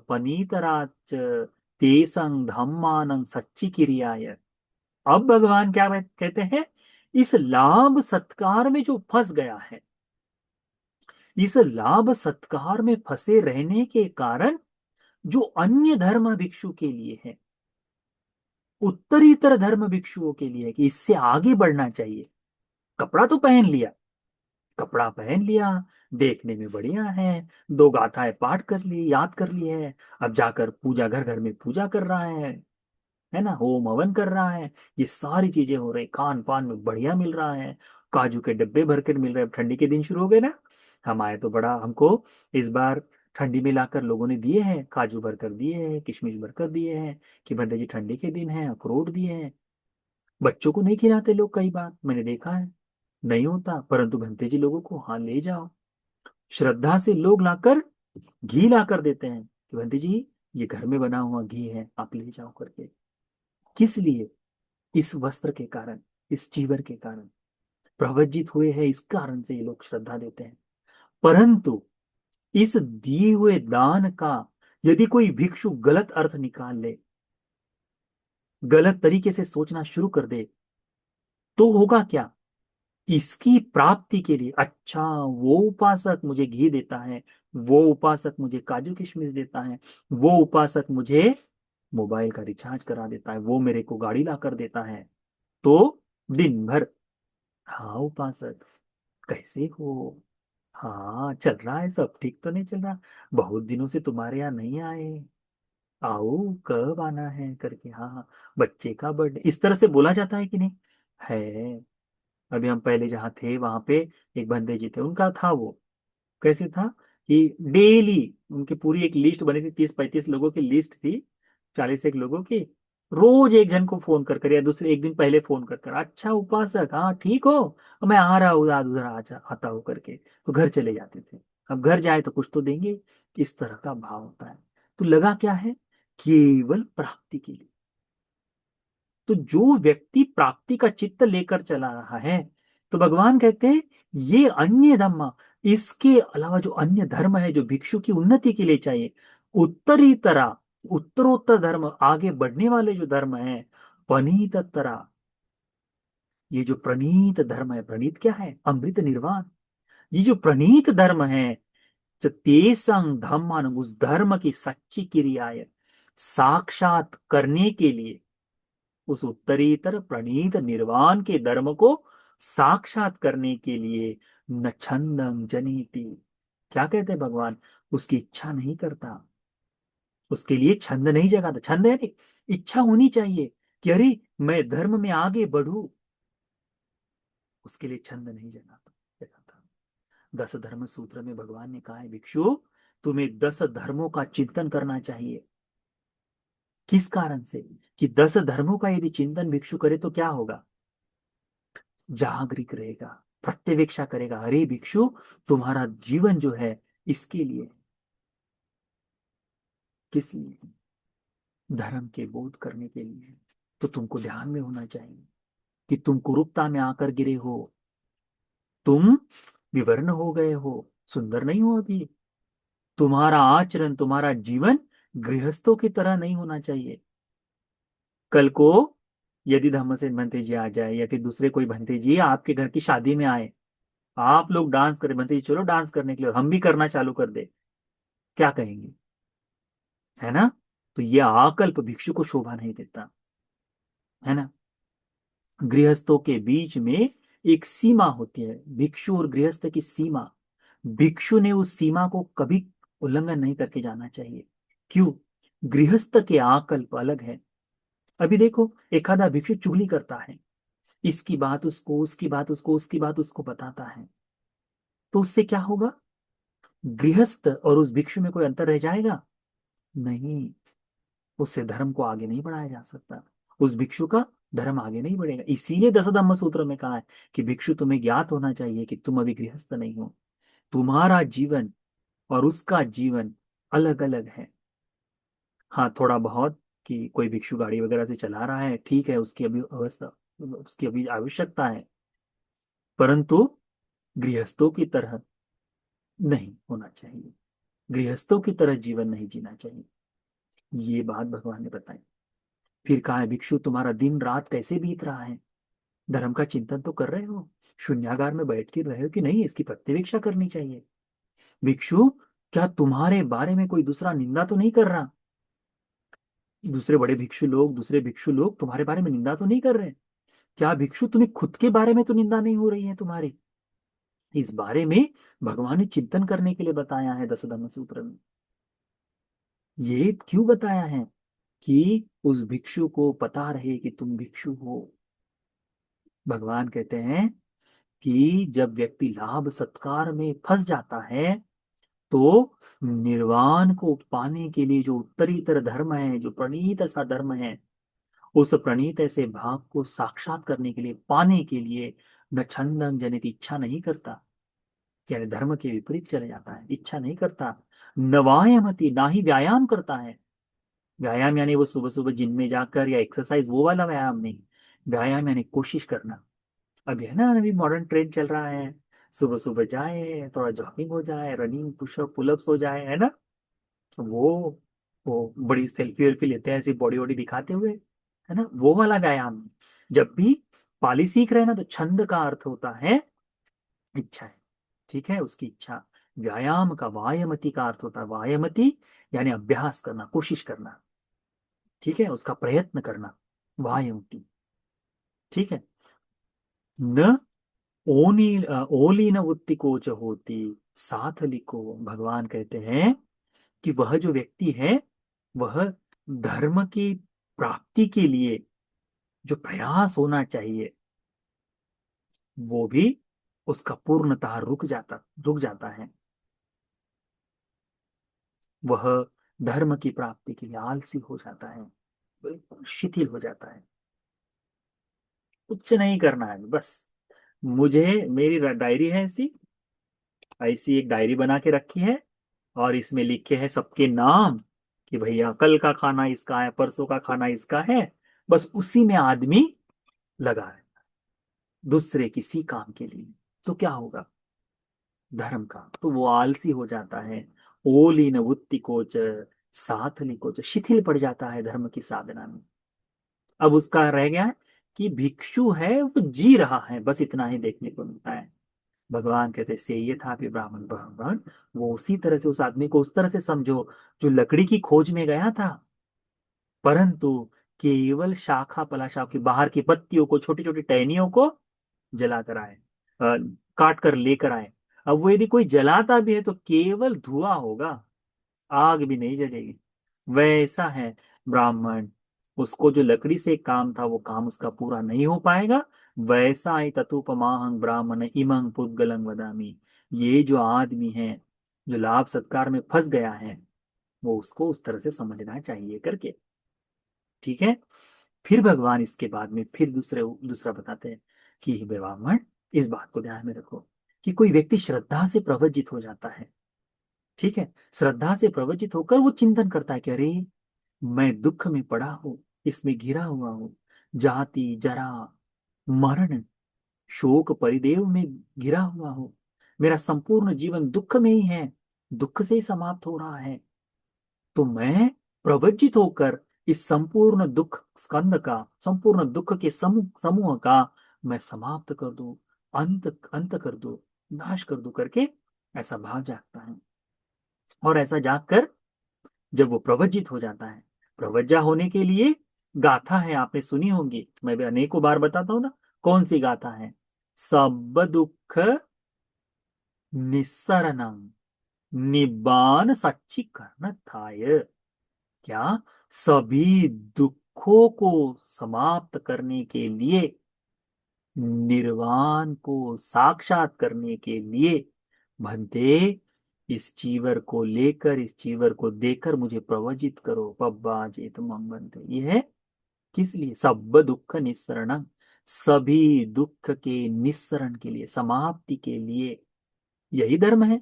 पनीतरा च तेसंग धम्मानं सच्ची क्रियाय। अब भगवान क्या कहते हैं, इस लाभ सत्कार में जो फंस गया है, इस लाभ सत्कार में फंसे रहने के कारण जो अन्य धर्म भिक्षु के लिए है, उत्तरीतर धर्म भिक्षुओं के लिए है कि इससे आगे बढ़ना चाहिए, कपड़ा तो पहन लिया, कपड़ा पहन लिया, देखने में बढ़िया है, दो गाथाएं पाठ कर ली, याद कर ली है, अब जाकर पूजा घर घर में पूजा कर रहा है ना, होम हवन कर रहा है, ये सारी चीजें हो रही, खान पान में बढ़िया मिल रहा है, काजू के डब्बे भर कर मिल रहे हैं, ठंडी के दिन शुरू हो गए ना, हमारे तो बड़ा हमको इस बार ठंडी में लाकर लोगों ने दिए हैं, काजू भर कर दिए हैं, किशमिश भर कर दिए हैं, कि भंडा जी ठंडी के दिन है, अखरोट दिए हैं। बच्चों को नहीं खिलाते लोग, कई बार मैंने देखा है, नहीं होता, परंतु भंते जी लोगों को हाँ ले जाओ, श्रद्धा से लोग लाकर घी लाकर देते हैं कि भंते जी ये घर में बना हुआ घी है, आप ले जाओ करके। किस लिए, इस वस्त्र के कारण, इस चीवर के कारण प्रवज्जित हुए हैं, इस कारण से ये लोग श्रद्धा देते हैं। परंतु इस दिए हुए दान का यदि कोई भिक्षु गलत अर्थ निकाल ले, गलत तरीके से सोचना शुरू कर दे, तो होगा क्या, इसकी प्राप्ति के लिए, अच्छा वो उपासक मुझे घी देता है, वो उपासक मुझे काजू किशमिश देता है, वो उपासक मुझे मोबाइल का रिचार्ज करा देता है, वो मेरे को गाड़ी ला कर देता है, तो दिन भर, हाँ उपासक कैसे हो, हाँ चल रहा है सब ठीक तो नहीं चल रहा, बहुत दिनों से तुम्हारे यहाँ नहीं आए, आओ कब आना है करके, हाँ हाँ, बच्चे का बर्थडे, इस तरह से बोला जाता है कि नहीं, है। अभी हम पहले जहाँ थे वहां पे एक बंदे जी थे, उनका था वो, कैसे था कि डेली उनकी पूरी एक लिस्ट बनी थी, 30-35 लोगों की लिस्ट थी, 40 एक लोगों की। रोज एक जन को फोन कर कर या दूसरे एक दिन पहले फोन कर कर, अच्छा उपासक, हाँ ठीक हो, मैं आ रहा हूँ, आज उधर आता हूँ करके, तो घर चले जाते थे। अब घर जाए तो कुछ तो देंगे, इस तरह का भाव होता है। तो लगा क्या है, केवल प्राप्ति के लिए। तो जो व्यक्ति प्राप्ति का चित्त लेकर चला रहा है, तो भगवान कहते हैं ये अन्य धर्म, इसके अलावा जो अन्य धर्म है जो भिक्षु की उन्नति के लिए चाहिए, उत्तरीतरा, उत्तरोत्तर धर्म, आगे बढ़ने वाले जो धर्म है, पनीततरा, ये जो प्रणीत धर्म है, प्रणीत क्या है, अमृत निर्वाण, ये जो प्रणीत धर्म है, तेसंग धम्मान, उस धर्म की सच्ची क्रियाएं साक्षात करने के लिए, उस उत्तरीतर प्रणीत निर्वाण के धर्म को साक्षात करने के लिए, न छंदं जनेति, क्या कहते हैं भगवान, उसकी इच्छा नहीं करता, उसके लिए छंद नहीं जगाता। छंद है नहीं, इच्छा होनी चाहिए कि अरे मैं धर्म में आगे बढ़ू, उसके लिए छंद नहीं जगाता। 10 धर्म सूत्र में भगवान ने कहा है भिक्षु, तुम्हें 10 धर्मों का चिंतन करना चाहिए। किस कारण से, कि 10 धर्मों का यदि चिंतन भिक्षु करे तो क्या होगा, जागृत रहेगा, प्रत्यवेक्षा करेगा, अरे भिक्षु तुम्हारा जीवन जो है इसके लिए, किस लिए, धर्म के बोध करने के लिए। तो तुमको ध्यान में होना चाहिए कि तुम कुरूपता में आकर गिरे हो, तुम विवर्ण हो गए हो, सुंदर नहीं हो अभी, तुम्हारा आचरण, तुम्हारा जीवन गृहस्थों की तरह नहीं होना चाहिए। कल को यदि धम्मसेन भंते जी आ जाए या फिर दूसरे कोई भंते जी आपके घर की शादी में आए, आप लोग डांस करें, भंते जी चलो डांस करने के लिए, और हम भी करना चालू कर दे, क्या कहेंगे, है ना। तो ये आकल्प भिक्षु को शोभा नहीं देता, है ना। गृहस्थों के बीच में एक सीमा होती है, भिक्षु और गृहस्थ की सीमा, भिक्षु ने उस सीमा को कभी उल्लंघन नहीं करके जाना चाहिए। क्यों, गृहस्थ के आकल्प अलग है। अभी देखो एक आधा भिक्षु चुगली करता है, इसकी बात उसको, उसकी बात उसको, उसकी बात उसको बताता है, तो उससे क्या होगा, गृहस्थ और उस भिक्षु में कोई अंतर रह जाएगा, नहीं, उससे धर्म को आगे नहीं बढ़ाया जा सकता, उस भिक्षु का धर्म आगे नहीं बढ़ेगा। इसीलिए 10 धम्म सूत्र में कहा है कि भिक्षु तुम्हें ज्ञात होना चाहिए कि तुम अभी गृहस्थ नहीं हो, तुम्हारा जीवन और उसका जीवन अलग अलग है। हाँ थोड़ा बहुत कि कोई भिक्षु गाड़ी वगैरह से चला रहा है, ठीक है, उसकी अभी अवस्था, उसकी अभी आवश्यकता है, परंतु गृहस्थों की तरह नहीं होना चाहिए, गृहस्थों की तरह जीवन नहीं जीना चाहिए, ये बात भगवान ने बताई। फिर कहा है भिक्षु तुम्हारा दिन रात कैसे बीत रहा है, धर्म का चिंतन तो कर रहे हो, शून्यागार में बैठ के रहे हो कि नहीं, इसकी प्रत्यवेक्षा करनी चाहिए। भिक्षु क्या तुम्हारे बारे में कोई दूसरा निंदा तो नहीं कर रहा, दूसरे बड़े भिक्षु लोग, दूसरे भिक्षु लोग तुम्हारे बारे में निंदा तो नहीं कर रहे, क्या भिक्षु तुम्हें खुद के बारे में तो निंदा नहीं हो रही है तुम्हारी, इस बारे में भगवान ने चिंतन करने के लिए बताया है 10 धम्म सूत्र में। ये क्यों बताया है, कि उस भिक्षु को पता रहे कि तुम भिक्षु हो। भगवान कहते हैं कि जब व्यक्ति लाभ सत्कार में फंस जाता है, तो निर्वाण को पाने के लिए जो उत्तरीतर धर्म है, जो प्रणीत सा धर्म है, उस प्रणीत ऐसे भाव को साक्षात करने के लिए, पाने के लिए, न छंदं जनित, इच्छा नहीं करता, यानी धर्म के विपरीत चले जाता है, इच्छा नहीं करता, न वायमति, ना ही व्यायाम करता है। व्यायाम यानी वो सुबह सुबह जिम में जाकर या एक्सरसाइज, वो वाला व्यायाम नहीं, व्यायाम यानी कोशिश करना। अभी है ना, अभी मॉडर्न ट्रेंड चल रहा है, सुबह सुबह जाए, थोड़ा जॉगिंग हो जाए, रनिंग पुशअप पुलअप्स हो जाए, है ना। वो बड़ी सेल्फी वेल्फी लेते हैं ऐसी बॉडी वॉडी दिखाते हुए, है ना, वो वाला व्यायाम नहीं। जब भी पाली सीख रहे हैं ना, तो छंद का अर्थ होता है इच्छा है, ठीक है, उसकी इच्छा। व्यायाम का वायमति का अर्थ होता है, वायमति यानी अभ्यास करना, कोशिश करना, ठीक है, उसका प्रयत्न करना, वायमति, ठीक है। न ओनी ओली न उत्तिको च होती, साथ लिखो, भगवान कहते हैं कि वह जो व्यक्ति है, वह धर्म की प्राप्ति के लिए जो प्रयास होना चाहिए, वो भी उसका पूर्णतः रुक जाता है। वह धर्म की प्राप्ति के लिए आलसी हो जाता है, बिल्कुल शिथिल हो जाता है। कुछ नहीं करना है बस। मुझे, मेरी डायरी है ऐसी, ऐसी एक डायरी बना के रखी है, और इसमें लिखे हैं सबके नाम, कि भैया कल का खाना इसका है, परसों का खाना इसका है। बस उसी में आदमी लगा है, दूसरे किसी काम के लिए। तो क्या होगा धर्म का, तो वो आलसी हो जाता है। ओलीन वुत्ति कोच साथली कोच, शिथिल पड़ जाता है धर्म की साधना में। अब उसका रह गया है कि भिक्षु है वो जी रहा है, बस इतना ही देखने को मिलता है। भगवान कहते से ये था भी ब्राह्मण ब्राह्मण, वो उसी तरह से उस आदमी को उस तरह से समझो जो लकड़ी की खोज में गया था, परंतु केवल शाखा पलाशा की बाहर की पत्तियों को, छोटी छोटी टहनियों को जला कर आए, काट कर लेकर आए। अब वो यदि कोई जलाता भी है तो केवल धुआं होगा, आग भी नहीं जलेगी। वैसा है ब्राह्मण, उसको जो लकड़ी से काम था वो काम उसका पूरा नहीं हो पाएगा। वैसा ही ततुपमाहं ब्राह्मण इमं पुद्गलं वदामि। ये जो आदमी है जो लाभ सत्कार में फंस गया है, वो उसको उस तरह से समझना चाहिए करके। ठीक है। फिर भगवान इसके बाद में फिर दूसरा बताते हैं कि हे ब्राह्मण, इस बात को ध्यान में रखो कि कोई व्यक्ति श्रद्धा से प्रवज्जित हो जाता है। ठीक है। श्रद्धा से प्रवज्जित होकर वो चिंतन करता है कि अरे मैं दुख में पड़ा हूं, इसमें घिरा हुआ हूं, जाति जरा मरण शोक परिदेव में घिरा हुआ हूं, मेरा संपूर्ण जीवन दुख में ही है, दुख से ही समाप्त हो रहा है। तो मैं प्रवज्जित होकर इस संपूर्ण दुख स्कंद का, संपूर्ण दुख के समूह समूह का मैं समाप्त कर दूं, अंत अंत कर दूं, नाश कर दूं करके ऐसा भाव जागता है। और ऐसा जागकर जब वो प्रवज्जित हो जाता है, प्रवज्जा होने के लिए गाथा है, आपने सुनी होगी, मैं भी अनेकों बार बताता हूं ना। कौन सी गाथा है? सब दुख निस्सरणं निब्बान सच्ची कर्ण थाय। क्या? सभी दुखों को समाप्त करने के लिए, निर्वाण को साक्षात करने के लिए, भंते इस चीवर को लेकर, इस चीवर को देकर मुझे प्रवजित करो, पब्बा जेत बनते। ये है किस लिए? सब दुख निस्सरण, सभी दुख के निस्सरण के लिए, समाप्ति के लिए, यही धर्म है।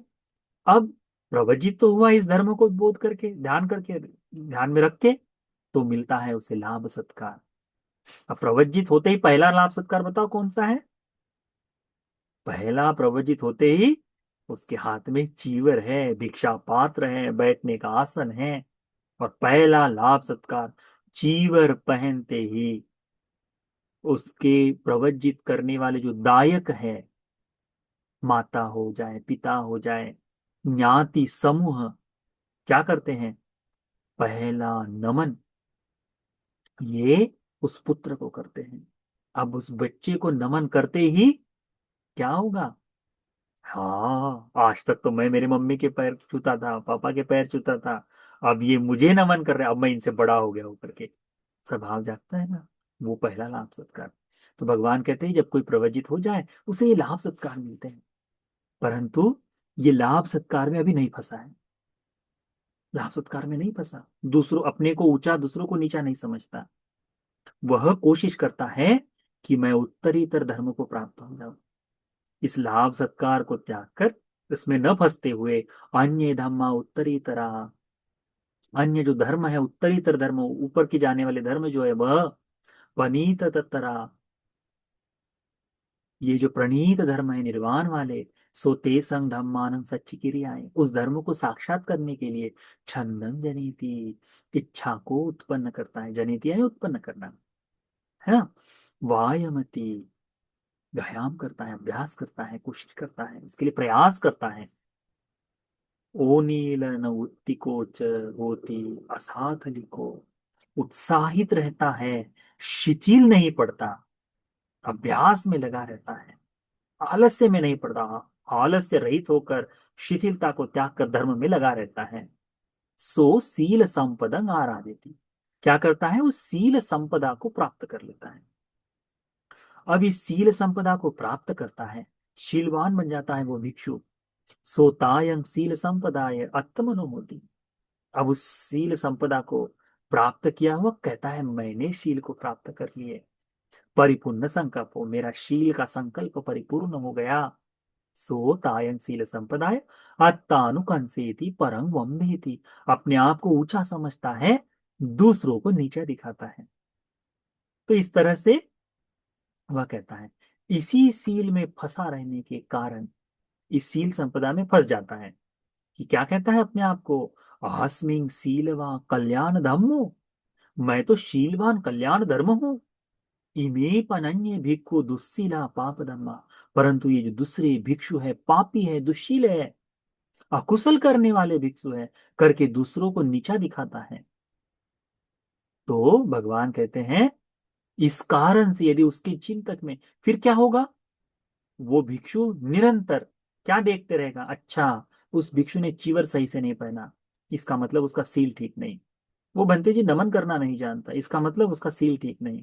अब प्रवजित तो हुआ इस धर्म को बोध करके, ध्यान करके, ध्यान में रख के, तो मिलता है उसे लाभ सत्कार। अब प्रवज्जित होते ही पहला लाभ सत्कार बताओ कौन सा है? पहला प्रवजित होते ही उसके हाथ में चीवर है, भिक्षा पात्र है, बैठने का आसन है। और पहला लाभ सत्कार, चीवर पहनते ही उसके प्रवज्जित करने वाले जो दायक है, माता हो जाए, पिता हो जाए, ज्ञाति समूह, क्या करते हैं? पहला नमन ये उस पुत्र को करते हैं। अब उस बच्चे को नमन करते ही क्या होगा? हाँ, आज तक तो मैं मेरे मम्मी के पैर छूता था, पापा के पैर छूता था, अब ये मुझे नमन कर रहे हैं, अब मैं इनसे बड़ा हो गया हूं करके स्वभाव जागता है ना। वो पहला लाभ सत्कार। तो भगवान कहते हैं जब कोई प्रवजित हो जाए उसे ये लाभ सत्कार मिलते हैं, परंतु ये लाभ सत्कार में अभी नहीं फंसा है, लाभ सत्कार में नहीं फंसा। दूसरों, अपने को ऊंचा, दूसरों को नीचा नहीं समझता। वह कोशिश करता है कि मैं उत्तरीतर धर्म को प्राप्त हो जाऊं, इस लाभ सत्कार को त्याग कर, इसमें न फंसते हुए, अन्य धम्मा उत्तरीतरा, अन्य जो धर्म है, उत्तरीतर धर्म, ऊपर की जाने वाले धर्म जो है वह पनीत तत्तरा, ये जो प्रणीत धर्म है निर्वाण वाले, सो ते संग धम्मानं सच्ची क्रियाएं, उस धर्म को साक्षात करने के लिए छंदन जनिति, इच्छा को उत्पन्न करता है। जनिति है उत्पन्न करना, है ना। वायमती, व्यायाम करता है, अभ्यास करता है, कोशिश करता है, उसके लिए प्रयास करता है। ओ नील न उत्तिको च होती असाथलिको, उत्साहित रहता है, शिथिल नहीं पड़ता, अभ्यास में लगा रहता है, आलस्य में नहीं पड़ता, आलस्य रहित होकर शिथिलता को त्याग कर धर्म में लगा रहता है। सो सील संपदं आराधयति, क्या करता है? उस सील संपदा को प्राप्त कर लेता है। अब इस सील संपदा को प्राप्त करता है, शीलवान बन जाता है वो भिक्षु। सोतायं सील संपदाय अत्मनो होती, अब उस शील संपदा को प्राप्त किया हुआ कहता है मैंने शील को प्राप्त कर लिए, परिपूर्ण संकल्प हो, मेरा शील का संकल्प परिपूर्ण हो गया। सो तायन शील संपदाय अत्तानुकंसेति परं वम्भेति, अपने आप को ऊंचा समझता है, दूसरों को नीचा दिखाता है। तो इस तरह से वह कहता है, इसी सील में फंसा रहने के कारण इस सील संपदा में फंस जाता है कि क्या कहता है अपने आप को, अस्मिं सीलवा कल्याण धम्मो, मैं तो शीलवान कल्याण धर्म हूं। इमे पनन्य भिक्खु दुस्सीला पाप धम्मा, परंतु ये जो दूसरे भिक्षु है पापी है, दुशील है, अकुशल करने वाले भिक्षु है, करके दूसरों को नीचा दिखाता है। तो भगवान कहते हैं इस कारण से यदि उसके चिंतक में, फिर क्या होगा, वो भिक्षु निरंतर क्या देखते रहेगा, अच्छा उस भिक्षु ने चीवर सही से नहीं पहना, इसका मतलब उसका सील ठीक नहीं। वो बंते जी नमन करना नहीं जानता, इसका मतलब उसका सील ठीक नहीं।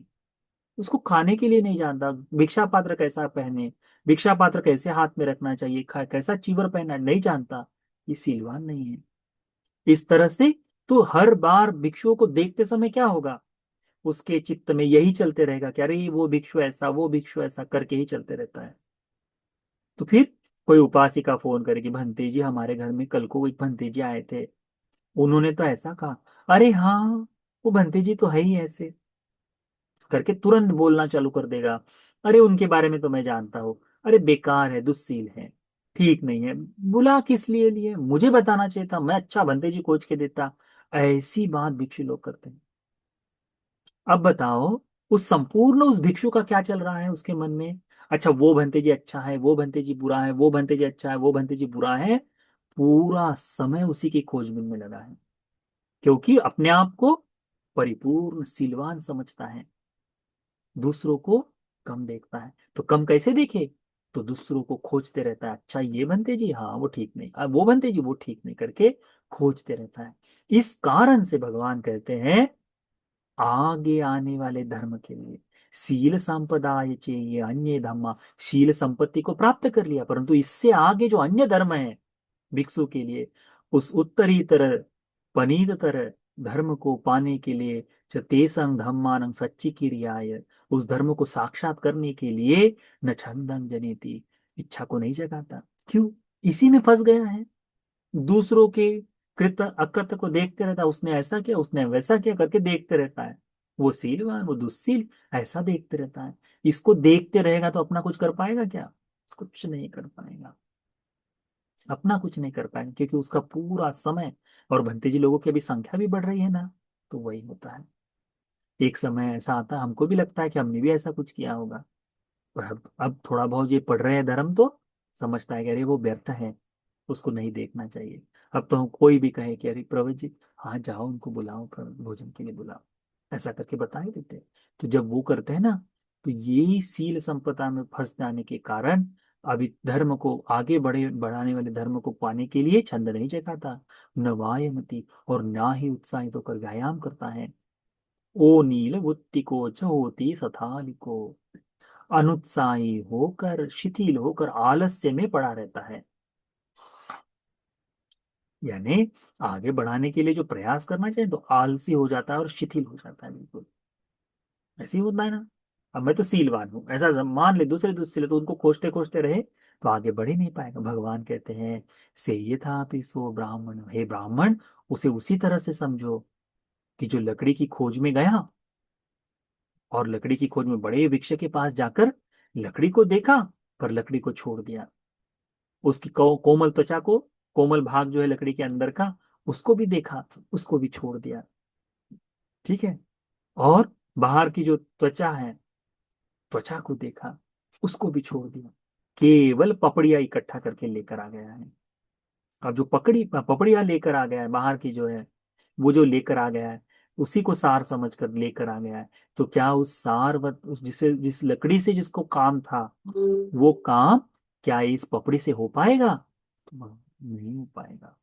उसको खाने के लिए नहीं जानता, भिक्षा पात्र कैसा पहने, भिक्षा पात्र कैसे हाथ में रखना चाहिए, कैसा चीवर पहनना नहीं जानता, ये सीलवान नहीं है। इस तरह से तो हर बार भिक्षुओं को देखते समय क्या होगा, उसके चित्त में यही चलते रहेगा कि अरे वो भिक्षु ऐसा, वो भिक्षु ऐसा करके ही चलते रहता है। तो फिर कोई उपासिका फोन करेगी, भंते जी हमारे घर में कल को एक भंते जी आए थे, उन्होंने तो ऐसा कहा, अरे हाँ वो भंते जी तो है ही ऐसे, करके तुरंत बोलना चालू कर देगा। अरे उनके बारे में तो मैं जानता हूँ, अरे बेकार है, दुस्सील है, ठीक नहीं है, बुला किस लिए लिए, मुझे बताना चाहिए था, मैं अच्छा भंते जी खोज के देता। ऐसी बात भिक्षु लोग करते हैं। अब बताओ उस संपूर्ण उस भिक्षु का क्या चल रहा है उसके मन में, अच्छा वो भंते जी अच्छा है, वो भंते जी बुरा है, वो भंते जी अच्छा है, वो भंते जी बुरा है, पूरा समय उसी की खोजबीन में लगा है, क्योंकि अपने आप को परिपूर्ण सिलवान समझता है, दूसरों को कम देखता है। तो कम कैसे देखे, तो दूसरों को खोजते रहता है, अच्छा ये बनते जी हाँ वो ठीक नहीं, अब वो बनते जी वो ठीक नहीं, करके खोजते रहता है। इस कारण से भगवान कहते हैं आगे आने वाले धर्म के लिए शील संपदाय चाहिए अन्य धर्म, शील संपत्ति को प्राप्त कर लिया, परंतु इससे आगे जो अन्य धर्म है भिक्षु के लिए, उस उत्तरीतर पनीततर धर्म को पाने के लिए, च तेसंग धम्मानं सच्ची क्रियाय, उस धर्म को साक्षात करने के लिए न छंदं जनेति, इच्छा को नहीं जगाता। क्यों, इसी में फंस गया है, दूसरों के कृत अकृत को देखते रहता है, उसने ऐसा किया उसने वैसा किया करके देखते रहता है, वो सीलवान वो दुस्सील, ऐसा देखते रहता है। इसको देखते रहेगा तो अपना कुछ कर पाएगा क्या, कुछ नहीं कर पाएगा, अपना कुछ नहीं कर पाएंगे, क्योंकि उसका पूरा समय, और भंते जी लोगों की अभी संख्या भी बढ़ रही है ना, तो वही होता है। एक समय ऐसा आता है हमको भी लगता है कि हमने भी ऐसा कुछ किया होगा, पर अब थोड़ा बहुत ये पढ़ रहे हैं धर्म तो समझता है कि अरे वो व्यर्थ है, उसको नहीं देखना चाहिए। अब तो हम कोई भी कहे कि अरे प्रभु जी हाँ जाओ उनको बुलाओ, भोजन के लिए बुलाओ, ऐसा करके बता ही देते हैं। तो जब वो करते हैं ना, तो ये सील संपदा में फंस जाने के कारण अभी धर्म को आगे बढ़ाने वाले धर्म को पाने के लिए छंद नहीं जगाता, न वायमती, और ना ही उत्साहित होकर व्यायाम करता है। ओ नील वुत्तिको च होती सथालिको, अनुत्साही होकर शिथिल होकर आलस्य में पड़ा रहता है, यानी आगे बढ़ाने के लिए जो प्रयास करना चाहिए तो आलसी हो जाता है और शिथिल हो जाता है, बिल्कुल ऐसे ही होता है ना। अब मैं तो सीलवान हूं ऐसा मान ले, दूसरे दूसरे तो उनको खोजते खोजते रहे तो आगे बढ़ ही नहीं पाएगा। भगवान कहते हैं से ये था सो ब्राह्मण, हे ब्राह्मण उसे उसी तरह से समझो कि जो लकड़ी की खोज में गया, और लकड़ी की खोज में बड़े वृक्ष के पास जाकर लकड़ी को देखा, पर लकड़ी को छोड़ दिया, उसकी कोमल त्वचा को, कोमल भाग जो है लकड़ी के अंदर का, उसको भी देखा, उसको भी छोड़ दिया, ठीक है, और बाहर की जो त्वचा है, त्वचा को देखा, उसको भी छोड़ दिया, केवल पपड़िया इकट्ठा करके लेकर आ गया है। अब जो पपड़िया लेकर आ गया है बाहर की जो है, वो जो लेकर आ गया है उसी को सार समझ कर लेकर आ गया है। तो क्या उस जिस लकड़ी से जिसको काम था, वो काम क्या इस पपड़ी से हो पाएगा, नहीं हो पाएगा।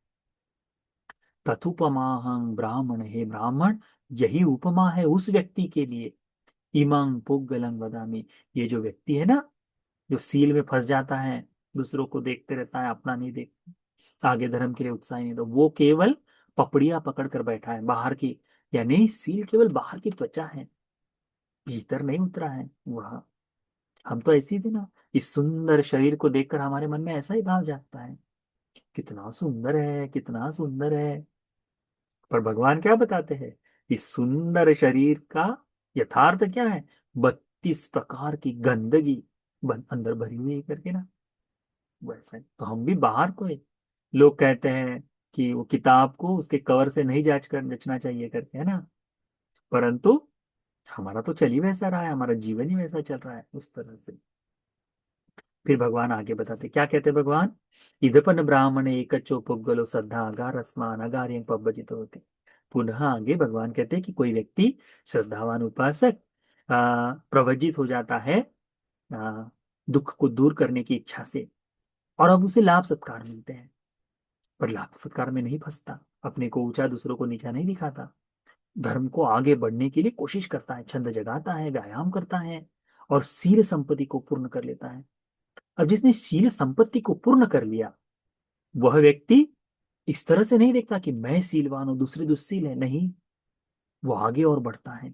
तथुपमाहं ब्राह्मण, हे ब्राह्मण यही उपमा है उस व्यक्ति के लिए, इमंग पुग्गलं वदामि, ये जो व्यक्ति है ना, जो सील में फंस जाता है, दूसरों को देखते रहता है अपना नहीं देख, आगे धर्म के लिए उत्साही नहीं, तो वो केवल पपड़िया पकड़ कर बैठा है बाहर की, यानी सील केवल बाहर की त्वचा है, भीतर नहीं उतरा है वह। हम तो ऐसे ही थे ना, इस सुंदर शरीर को देखकर हमारे मन में ऐसा ही भाव जागता है, कितना सुंदर है, कितना सुंदर है। पर भगवान क्या बताते हैं, इस सुंदर शरीर का यथार्थ क्या है, 32 प्रकार की गंदगी अंदर भरी हुई है करके ना। वैसा ही तो हम भी बाहर को है। लोग कहते हैं कि वो किताब को उसके कवर से नहीं जांच कर जचना चाहिए करके, है ना। परंतु हमारा तो चल ही वैसा रहा है, हमारा जीवन ही वैसा चल रहा है उस तरह से। फिर भगवान आगे बताते क्या कहते हैं भगवान, इदपन ब्राह्मण एकचो पुग्गलो श्रद्धा अगार अस्मान अगार्यं पब्बजित होते। पुनः आगे भगवान कहते हैं कि कोई व्यक्ति श्रद्धावान उपासक प्रवजित हो जाता है आ, दुख को दूर करने की इच्छा से, और अब उसे लाभ सत्कार मिलते हैं, पर लाभ सत्कार में नहीं फंसता, अपने को ऊंचा दूसरों को नीचा नहीं दिखाता, धर्म को आगे बढ़ने के लिए कोशिश करता है, छंद जगाता है, व्यायाम करता है, और शील संपत्ति को पूर्ण कर लेता है। अब जिसने शील संपत्ति को पूर्ण कर लिया, वह व्यक्ति इस तरह से नहीं देखता कि मैं शीलवान हूं दूसरे दुस्सील है, नहीं। वो आगे और बढ़ता है,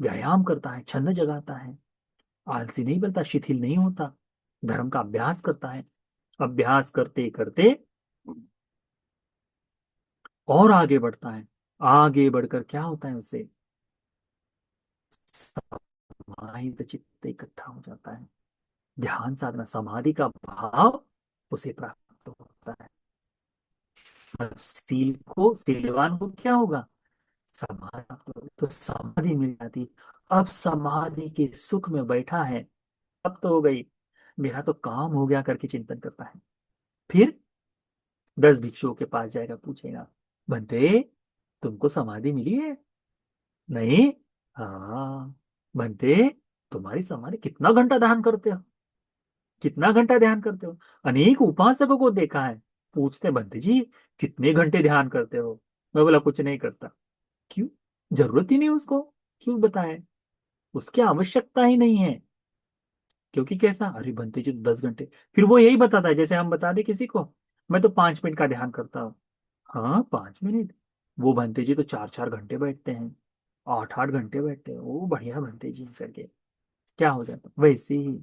व्यायाम करता है, छंद जगाता है, आलसी नहीं बनता, शिथिल नहीं होता, धर्म का अभ्यास करता है। अभ्यास करते करते और आगे बढ़ता है, आगे बढ़कर क्या होता है उसे, समाहित चित्त इकट्ठा हो जाता है, ध्यान साधना समाधि का भाव उसे प्राप्त होता है। और सीलवान को क्या होगा, समाधि प्राप्त होगी, तो समाधि मिल जाती। अब समाधि के सुख में बैठा है, अब तो हो गई, मेरा तो काम हो गया करके चिंतन करता है। फिर 10 भिक्षुओं के पास जाएगा, पूछेगा, बनते तुमको समाधि मिली है, नहीं, हाँ, बनते तुम्हारी समाधि, कितना घंटा ध्यान करते हो, कितना घंटा ध्यान करते हो। अनेक उपासकों को देखा है, पूछते बंदे जी कितने घंटे ध्यान करते हो, मैं बोला कुछ नहीं करता। क्यों, जरूरत ही नहीं उसको, क्यों बताए, उसकी आवश्यकता ही नहीं है। क्योंकि कैसा, अरे बनते जी तो 10 घंटे, फिर वो यही बताता है, जैसे हम बता दे किसी को, मैं तो 5 मिनट का ध्यान करता हूँ। हाँ 5 मिनट, वो बनते जी तो 4 4 घंटे बैठते हैं, 8 8 घंटे बैठते हैं, वो बढ़िया बनते जी करके। क्या हो जाता वैसे ही,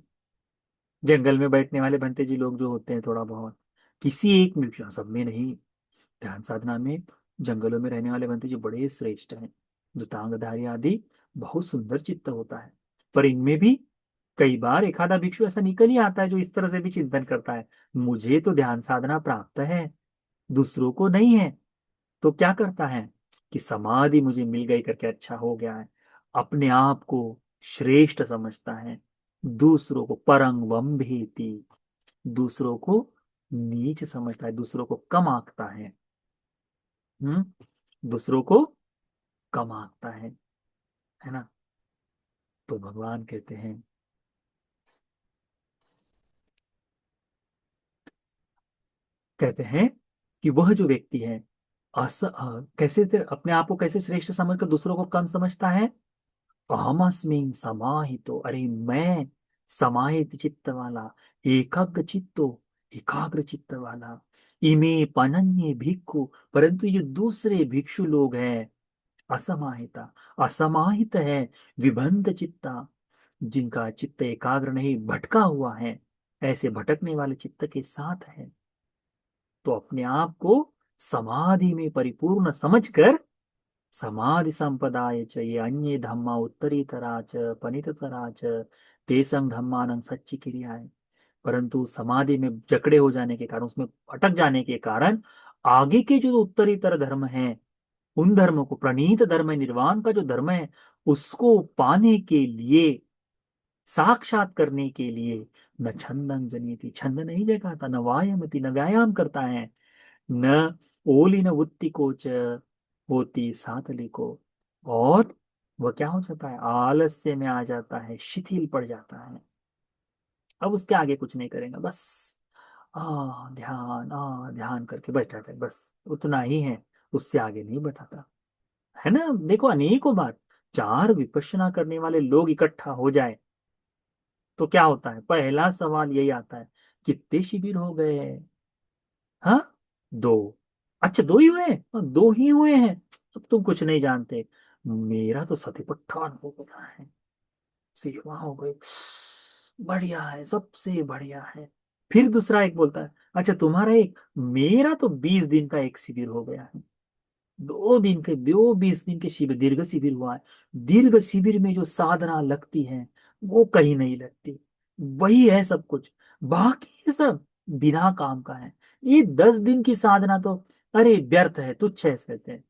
जंगल में बैठने वाले बनते जी लोग जो होते हैं थोड़ा बहुत, किसी एक में, सब में नहीं, ध्यान साधना में जंगलों में रहने वाले बनते जी बड़े श्रेष्ठ हैं। जो तांगधारी आदि बहुत सुंदर चित्त होता है, पर इनमें भी कई बार एक आधा भिक्षु ऐसा निकल ही आता है जो इस तरह से भी चिंतन करता है, मुझे तो ध्यान साधना प्राप्त है, दूसरों को नहीं है। तो क्या करता है कि समाधि मुझे मिल गई करके अच्छा हो गया है, अपने आप को श्रेष्ठ समझता है, दूसरों को परंग वम भेति, दूसरों को नीच समझता है, दूसरों को कम आंकता है। दूसरों को कम आंकता है ना। तो भगवान कहते हैं कि वह जो व्यक्ति है अपने आप को कैसे श्रेष्ठ समझकर दूसरों को कम समझता है, अहमस्मिन समाहितो, अरे मैं समाहित चित्त वाला, एकाग्र चित्तो, एकाग्र चित्त वाला, इमे पनन्ये भिक्खु, परंतु ये दूसरे भिक्षु लोग हैं असमाहिता, असमाहित है, विबंध चित्ता, जिनका चित्त एकाग्र नहीं, भटका हुआ है, ऐसे भटकने वाले चित्त के साथ है। तो अपने आप को समाधि में परिपूर्ण समझकर, समाधि संपदाय च ये अन्ये धम्मा उत्तरीतरा च पनिततरा च तेसंग धम्मानं सच्ची क्रियाएं, परंतु समाधि में जकड़े हो जाने के कारण, उसमें भटक जाने के कारण, आगे के जो उत्तरीतर धर्म हैं, उन धर्मों को, प्रणीत धर्म है, निर्वाण का जो धर्म है, उसको पाने के लिए, साक्षात करने के लिए, न छंदं जनियति, छंद नहीं जगाता, न वायमति, न व्यायाम करता है, न ओलिन वुत्तिको च होती सातलिको, और वह क्या हो जाता है, आलस्य में आ जाता है, शिथिल पड़ जाता है। अब उसके आगे कुछ नहीं करेगा, बस आ ध्यान करके बैठा है, बस उतना ही है, उससे आगे नहीं बैठाता, है ना। देखो अनेकों बार, चार विपश्यना करने वाले लोग इकट्ठा हो जाए तो क्या होता है, पहला सवाल यही आता है, कितने शिविर हो गए, हाँ, 2, अच्छा, दो ही हुए हैं? दो ही हुए हैं? अब तुम कुछ नहीं जानते। मेरा तो सती पट्ठान हो गया है, सेवा हो गई, बढ़िया है, सबसे बढ़िया है। फिर दूसरा एक बोलता है, अच्छा तुम्हारा एक, मेरा तो 20 दिन का एक शिविर हो गया है। 2 दिन के, दो 20 दिन के शिविर, दीर्घ शिविर हुआ है। दीर्घ शिविर में जो साधना लगती है वो कहीं नहीं लगती। वही है सब कुछ, बाकी ये सब बिना काम का है। ये 10 दिन की साधना तो अरे व्यर्थ है, तुच्छ है, ऐसे कहते हैं।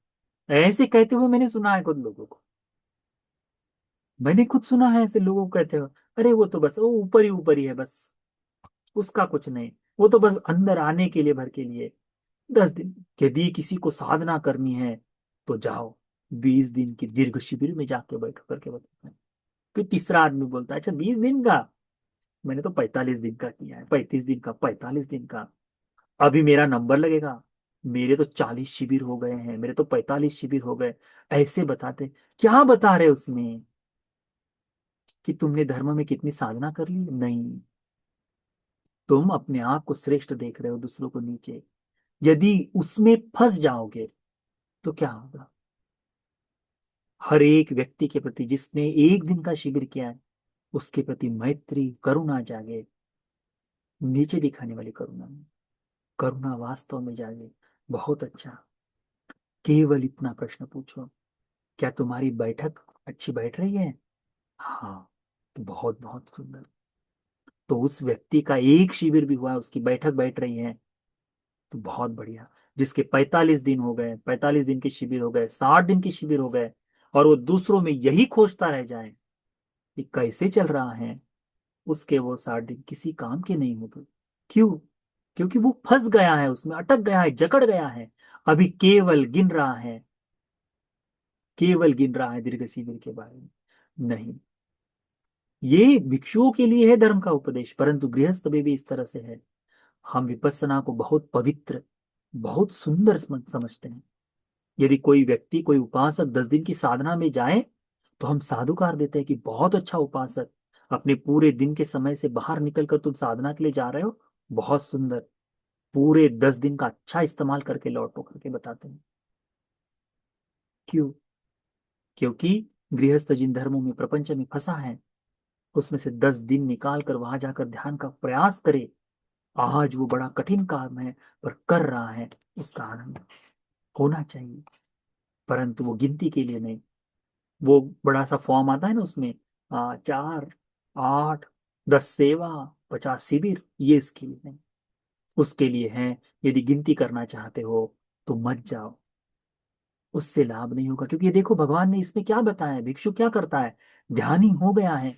ऐसे कहते हुए मैंने सुना है कुछ लोगों को, मैंने खुद सुना है ऐसे लोगों को कहते हुए, अरे वो तो बस वो ऊपर ही है बस, उसका कुछ नहीं, वो तो बस अंदर आने के लिए, भर के लिए। 10 दिन, यदि किसी को साधना करनी है तो जाओ, 20 दिन की दीर्घ शिविर में जाके बैठो करके बताते हैं। फिर तीसरा आदमी बोलता है, अच्छा 20 दिन का, मैंने तो 45 दिन का किया है, 35 दिन का, 45 दिन का। अभी मेरा नंबर लगेगा, मेरे तो 40 शिविर हो गए हैं, मेरे तो 45 शिविर हो गए। ऐसे बताते, क्या बता रहे उसमें कि तुमने धर्म में कितनी साधना कर ली? नहीं, तुम अपने आप को श्रेष्ठ देख रहे हो, दूसरों को नीचे। यदि उसमें फंस जाओगे तो क्या होगा? हर एक व्यक्ति के प्रति जिसने एक दिन का शिविर किया है, उसके प्रति मैत्री करुणा जागे, नीचे दिखाने वाली करुणा नहीं, करुणा वास्तव में जागे। बहुत अच्छा। केवल इतना प्रश्न पूछो, क्या तुम्हारी बैठक अच्छी बैठ रही है? हाँ, तो बहुत बहुत सुंदर। तो उस व्यक्ति का एक शिविर भी हुआ है, उसकी बैठक बैठ रही है, तो बहुत बढ़िया। जिसके 45 दिन हो गए, 45 दिन के शिविर हो गए, 60 दिन के शिविर हो गए, और वो दूसरों में यही खोजता रह जाए कि कैसे चल रहा है, उसके वो 60 दिन किसी काम के नहीं होते। क्यों? क्योंकि वो फंस गया है, उसमें अटक गया है, जकड़ गया है। अभी केवल गिन रहा है, केवल गिन रहा है दीर्घ शिविर के बारे में। नहीं, ये भिक्षुओं के लिए है धर्म का उपदेश, परंतु गृहस्थ में भी इस तरह से है। हम विपश्यना को बहुत पवित्र, बहुत सुंदर समझते हैं। यदि कोई व्यक्ति, कोई उपासक 10 दिन की साधना में जाए, तो हम साधुकार देते हैं कि बहुत अच्छा उपासक, अपने पूरे दिन के समय से बाहर निकलकर तुम साधना के लिए जा रहे हो, बहुत सुंदर। पूरे 10 दिन का अच्छा इस्तेमाल करके लौटो करके बताते हैं। क्यों? क्योंकि गृहस्थ जिन धर्मों में, प्रपंच में फंसा है, उसमें से 10 दिन निकाल कर वहां जाकर ध्यान का प्रयास करे। आज वो बड़ा कठिन काम है, पर कर रहा है, उसका आनंद होना चाहिए। परंतु वो गिनती के लिए नहीं। वो बड़ा सा फॉर्म आता है ना उसमें, 4, 8, 10 सेवा, 50 शिविर, ये इसके लिए नहीं, उसके लिए है। यदि गिनती करना चाहते हो तो मत जाओ, उससे लाभ नहीं होगा। क्योंकि ये देखो, भगवान ने इसमें क्या बताया है, भिक्षु क्या करता है, ध्यानी हो गया है,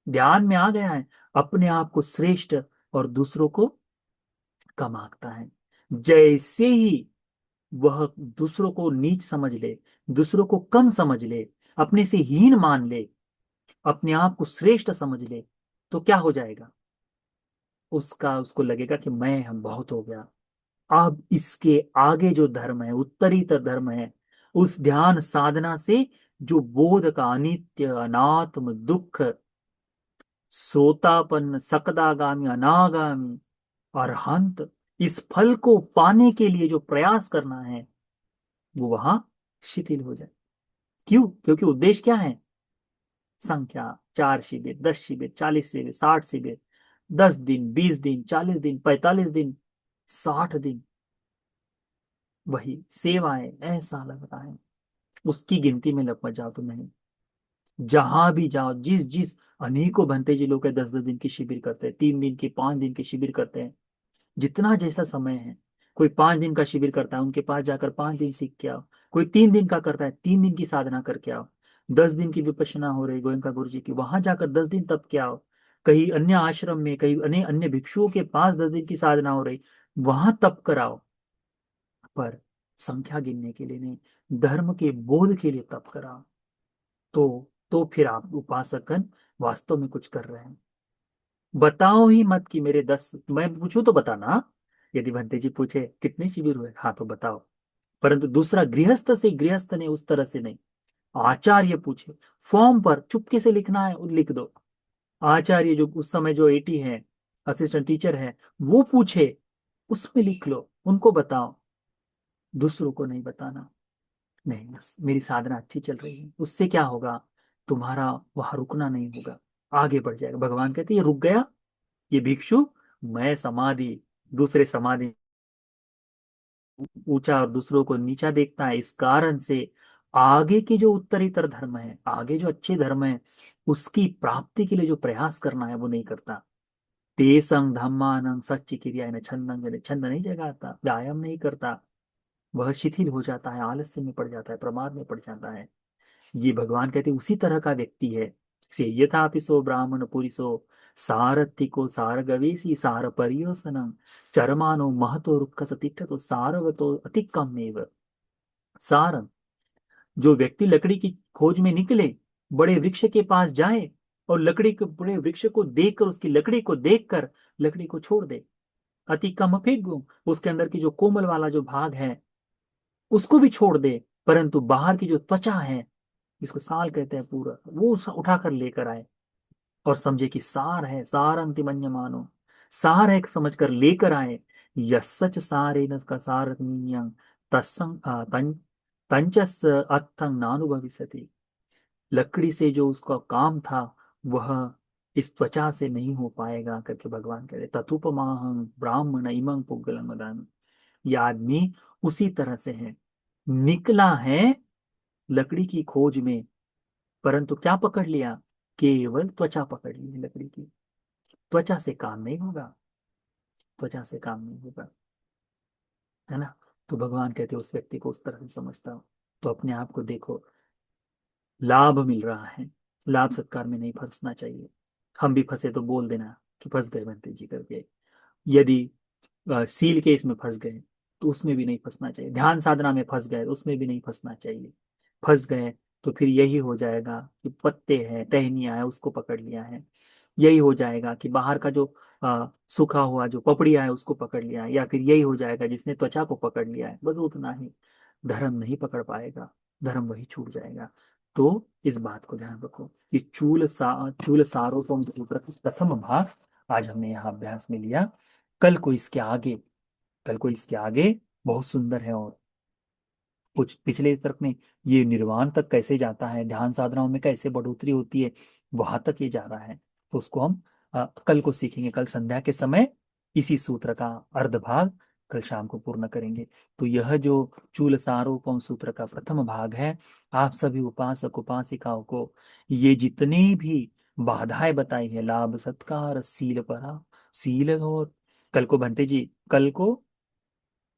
ध्यान में आ गया है, अपने आप को श्रेष्ठ और दूसरों को कम आंकता है। जैसे ही वह दूसरों को नीच समझ ले, दूसरों को कम समझ ले, अपने से हीन मान ले, अपने आप को श्रेष्ठ समझ ले, तो क्या हो जाएगा? उसको लगेगा कि मैं, हम बहुत हो गया। अब इसके आगे जो धर्म है, उत्तरीतर धर्म है, उस ध्यान साधना से जो बोध का अनित्य, अनात्म, दुख, श्रोतापन्न, सकदागामी, अनागामी, अरहंत, इस फल को पाने के लिए जो प्रयास करना है, वो वहां शिथिल हो जाए। क्यों? क्योंकि उद्देश्य क्या है? संख्या, 4 शिविर, 10 शिविर, 40 शिविर, 60 शिविर, 10 दिन, 20 दिन, 40 दिन, 45 दिन, 60 दिन, वही सेवाएं, ऐसा लग रहा है। उसकी गिनती में लग जाओ तो नहीं। जहां भी जाओ, जिस जिस, अनेकों भंते जी लोग 10-10 दिन की शिविर करते हैं, 3 दिन की, 5 दिन की शिविर करते हैं, जितना जैसा समय है। कोई 5 दिन का शिविर करता है, उनके पास जाकर 5 दिन सीख के आओ। कोई 3 दिन का करता है, 3 दिन की साधना करके आओ। 10 दिन की विपश्यना हो रही गोयंका गुरु जी की, वहां जाकर 10 दिन तप के आओ। कहीं अन्य आश्रम में, कहीं अन्य अन्य भिक्षुओं के पास 10 दिन की साधना हो रही, वहां तप कराओ। पर संख्या गिनने के लिए नहीं, धर्म के बोध के लिए तप कराओ। तो फिर आप उपासकन वास्तव में कुछ कर रहे हैं। बताओ ही मत कि मेरे 10, मैं पूछूं तो बताना। यदि भंते जी पूछे कितने शिविर हुए, हाँ तो बताओ। परंतु दूसरा, गृहस्थ से, गृहस्थ ने उस तरह से नहीं। आचार्य पूछे, फॉर्म पर चुपके से लिखना है, वो लिख दो। आचार्य जो उस समय जो एटी है, असिस्टेंट टीचर है, वो पूछे, उसमें लिख लो, उनको बताओ। दूसरों को नहीं बताना। नहीं, बस मेरी साधना अच्छी चल रही है, उससे क्या होगा, तुम्हारा वहां रुकना नहीं होगा, आगे बढ़ जाएगा। भगवान कहते हैं, ये रुक गया, ये भिक्षु, मैं समाधि, दूसरे समाधि ऊंचा और दूसरों को नीचा देखता है, इस कारण से आगे के जो उत्तरीतर धर्म है, आगे जो अच्छे धर्म है, उसकी प्राप्ति के लिए जो प्रयास करना है वो नहीं करता। तेसंग धम्मानंग सच्ची क्रिया न छंदंग, छंद नहीं जगाता, व्यायाम नहीं करता, वह शिथिल हो जाता है, आलस्य में पड़ जाता है, प्रमाद में पड़ जाता है। ये भगवान कहते हैं उसी तरह का व्यक्ति है। से यथापि सो ब्राह्मण पुरिसो सारथिको सारगवेशी सार पर्योसनम चरमानो महतो रुक्ख तिष्ठतो सारवतो अतिक्कमेव। सारम, जो व्यक्ति लकड़ी की खोज में निकले, बड़े वृक्ष के पास जाए और लकड़ी के बड़े वृक्ष को देखकर, उसकी लकड़ी को देखकर लकड़ी को छोड़ दे, अति कम फेंक, उसके अंदर की जो कोमल वाला जो भाग है उसको भी छोड़ दे, परंतु बाहर की जो त्वचा है, जिसको साल कहते हैं पूरा, वो उठाकर लेकर आए और समझे कि सार है, सार अंतिमन्य मानो, सार है समझकर लेकर आए। यस्सच सारे न का सार तत्संग तंचस अर्थं नानुभविष्यति। लकड़ी से जो उसका काम था वह इस त्वचा से नहीं हो पाएगा करके भगवान कह रहे, तथुपमाहं ब्राह्मण इमं पुग्गलम वदामि। ये आदमी उसी तरह से है, निकला है लकड़ी की खोज में, परंतु क्या पकड़ लिया, केवल त्वचा पकड़ ली है लकड़ी की। त्वचा से काम नहीं होगा, त्वचा से काम नहीं होगा, है ना। तो भगवान कहते उस व्यक्ति को उस तरह से समझता हो। तो अपने आप को देखो, लाभ मिल रहा है, लाभ सत्कार में नहीं फंसना चाहिए। हम भी फंसे तो बोल देना कि फंस गए बंते जी करके। यदि सील के इसमें फंस गए तो उसमें भी नहीं फंसना चाहिए, ध्यान साधना में फंस गए तो उसमें भी नहीं फंसना चाहिए। फंस गए तो फिर यही हो जाएगा कि पत्ते हैं, टहनियां है, उसको पकड़ लिया है। यही हो जाएगा कि बाहर का जो सूखा हुआ जो पपड़िया है उसको पकड़ लिया है, या फिर यही हो जाएगा जिसने त्वचा को पकड़ लिया है, बस उतना ही। धर्म नहीं पकड़ पाएगा, धर्म वही छूट जाएगा। तो इस बात को ध्यान रखो कि चूल सारोपम प्रथम भाग आज हमने यहाँ अभ्यास में लिया। कल को इसके आगे, कल को इसके आगे बहुत सुंदर है, और कुछ पिछले तरफ में ये निर्वाण तक कैसे जाता है, ध्यान साधनाओं में कैसे बढ़ोतरी होती है, वहां तक ये जा रहा है। तो उसको हम कल को सीखेंगे, कल संध्या के समय इसी सूत्र का अर्ध भाग कल शाम को पूर्ण करेंगे। तो यह जो चूल सारोपम सूत्र का प्रथम भाग है, आप सभी उपासक उपासिकाओं को ये जितनी भी बाधाएं बताई है, लाभ सत्कार सील परा, सील, और कल को भंते जी, कल को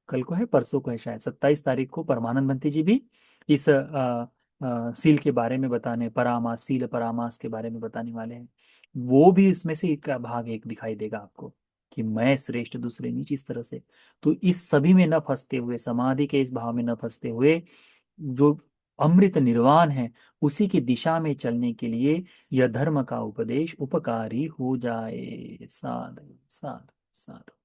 है, परसों को है शायद, 27 तारीख को परमानंद भंते जी भी इस सील के बारे में बताने, परामास सील परामास के बारे में बताने वाले हैं। वो भी इसमें से एक भाग एक दिखाई देगा आपको कि मैं श्रेष्ठ दूसरे नीच, इस तरह से। तो इस सभी में न फंसते हुए, समाधि के इस भाव में न फंसते हुए, जो अमृत निर्वाण है उसी की दिशा में चलने के लिए यह धर्म का उपदेश उपकारी हो जाए। साधु साधु साधु।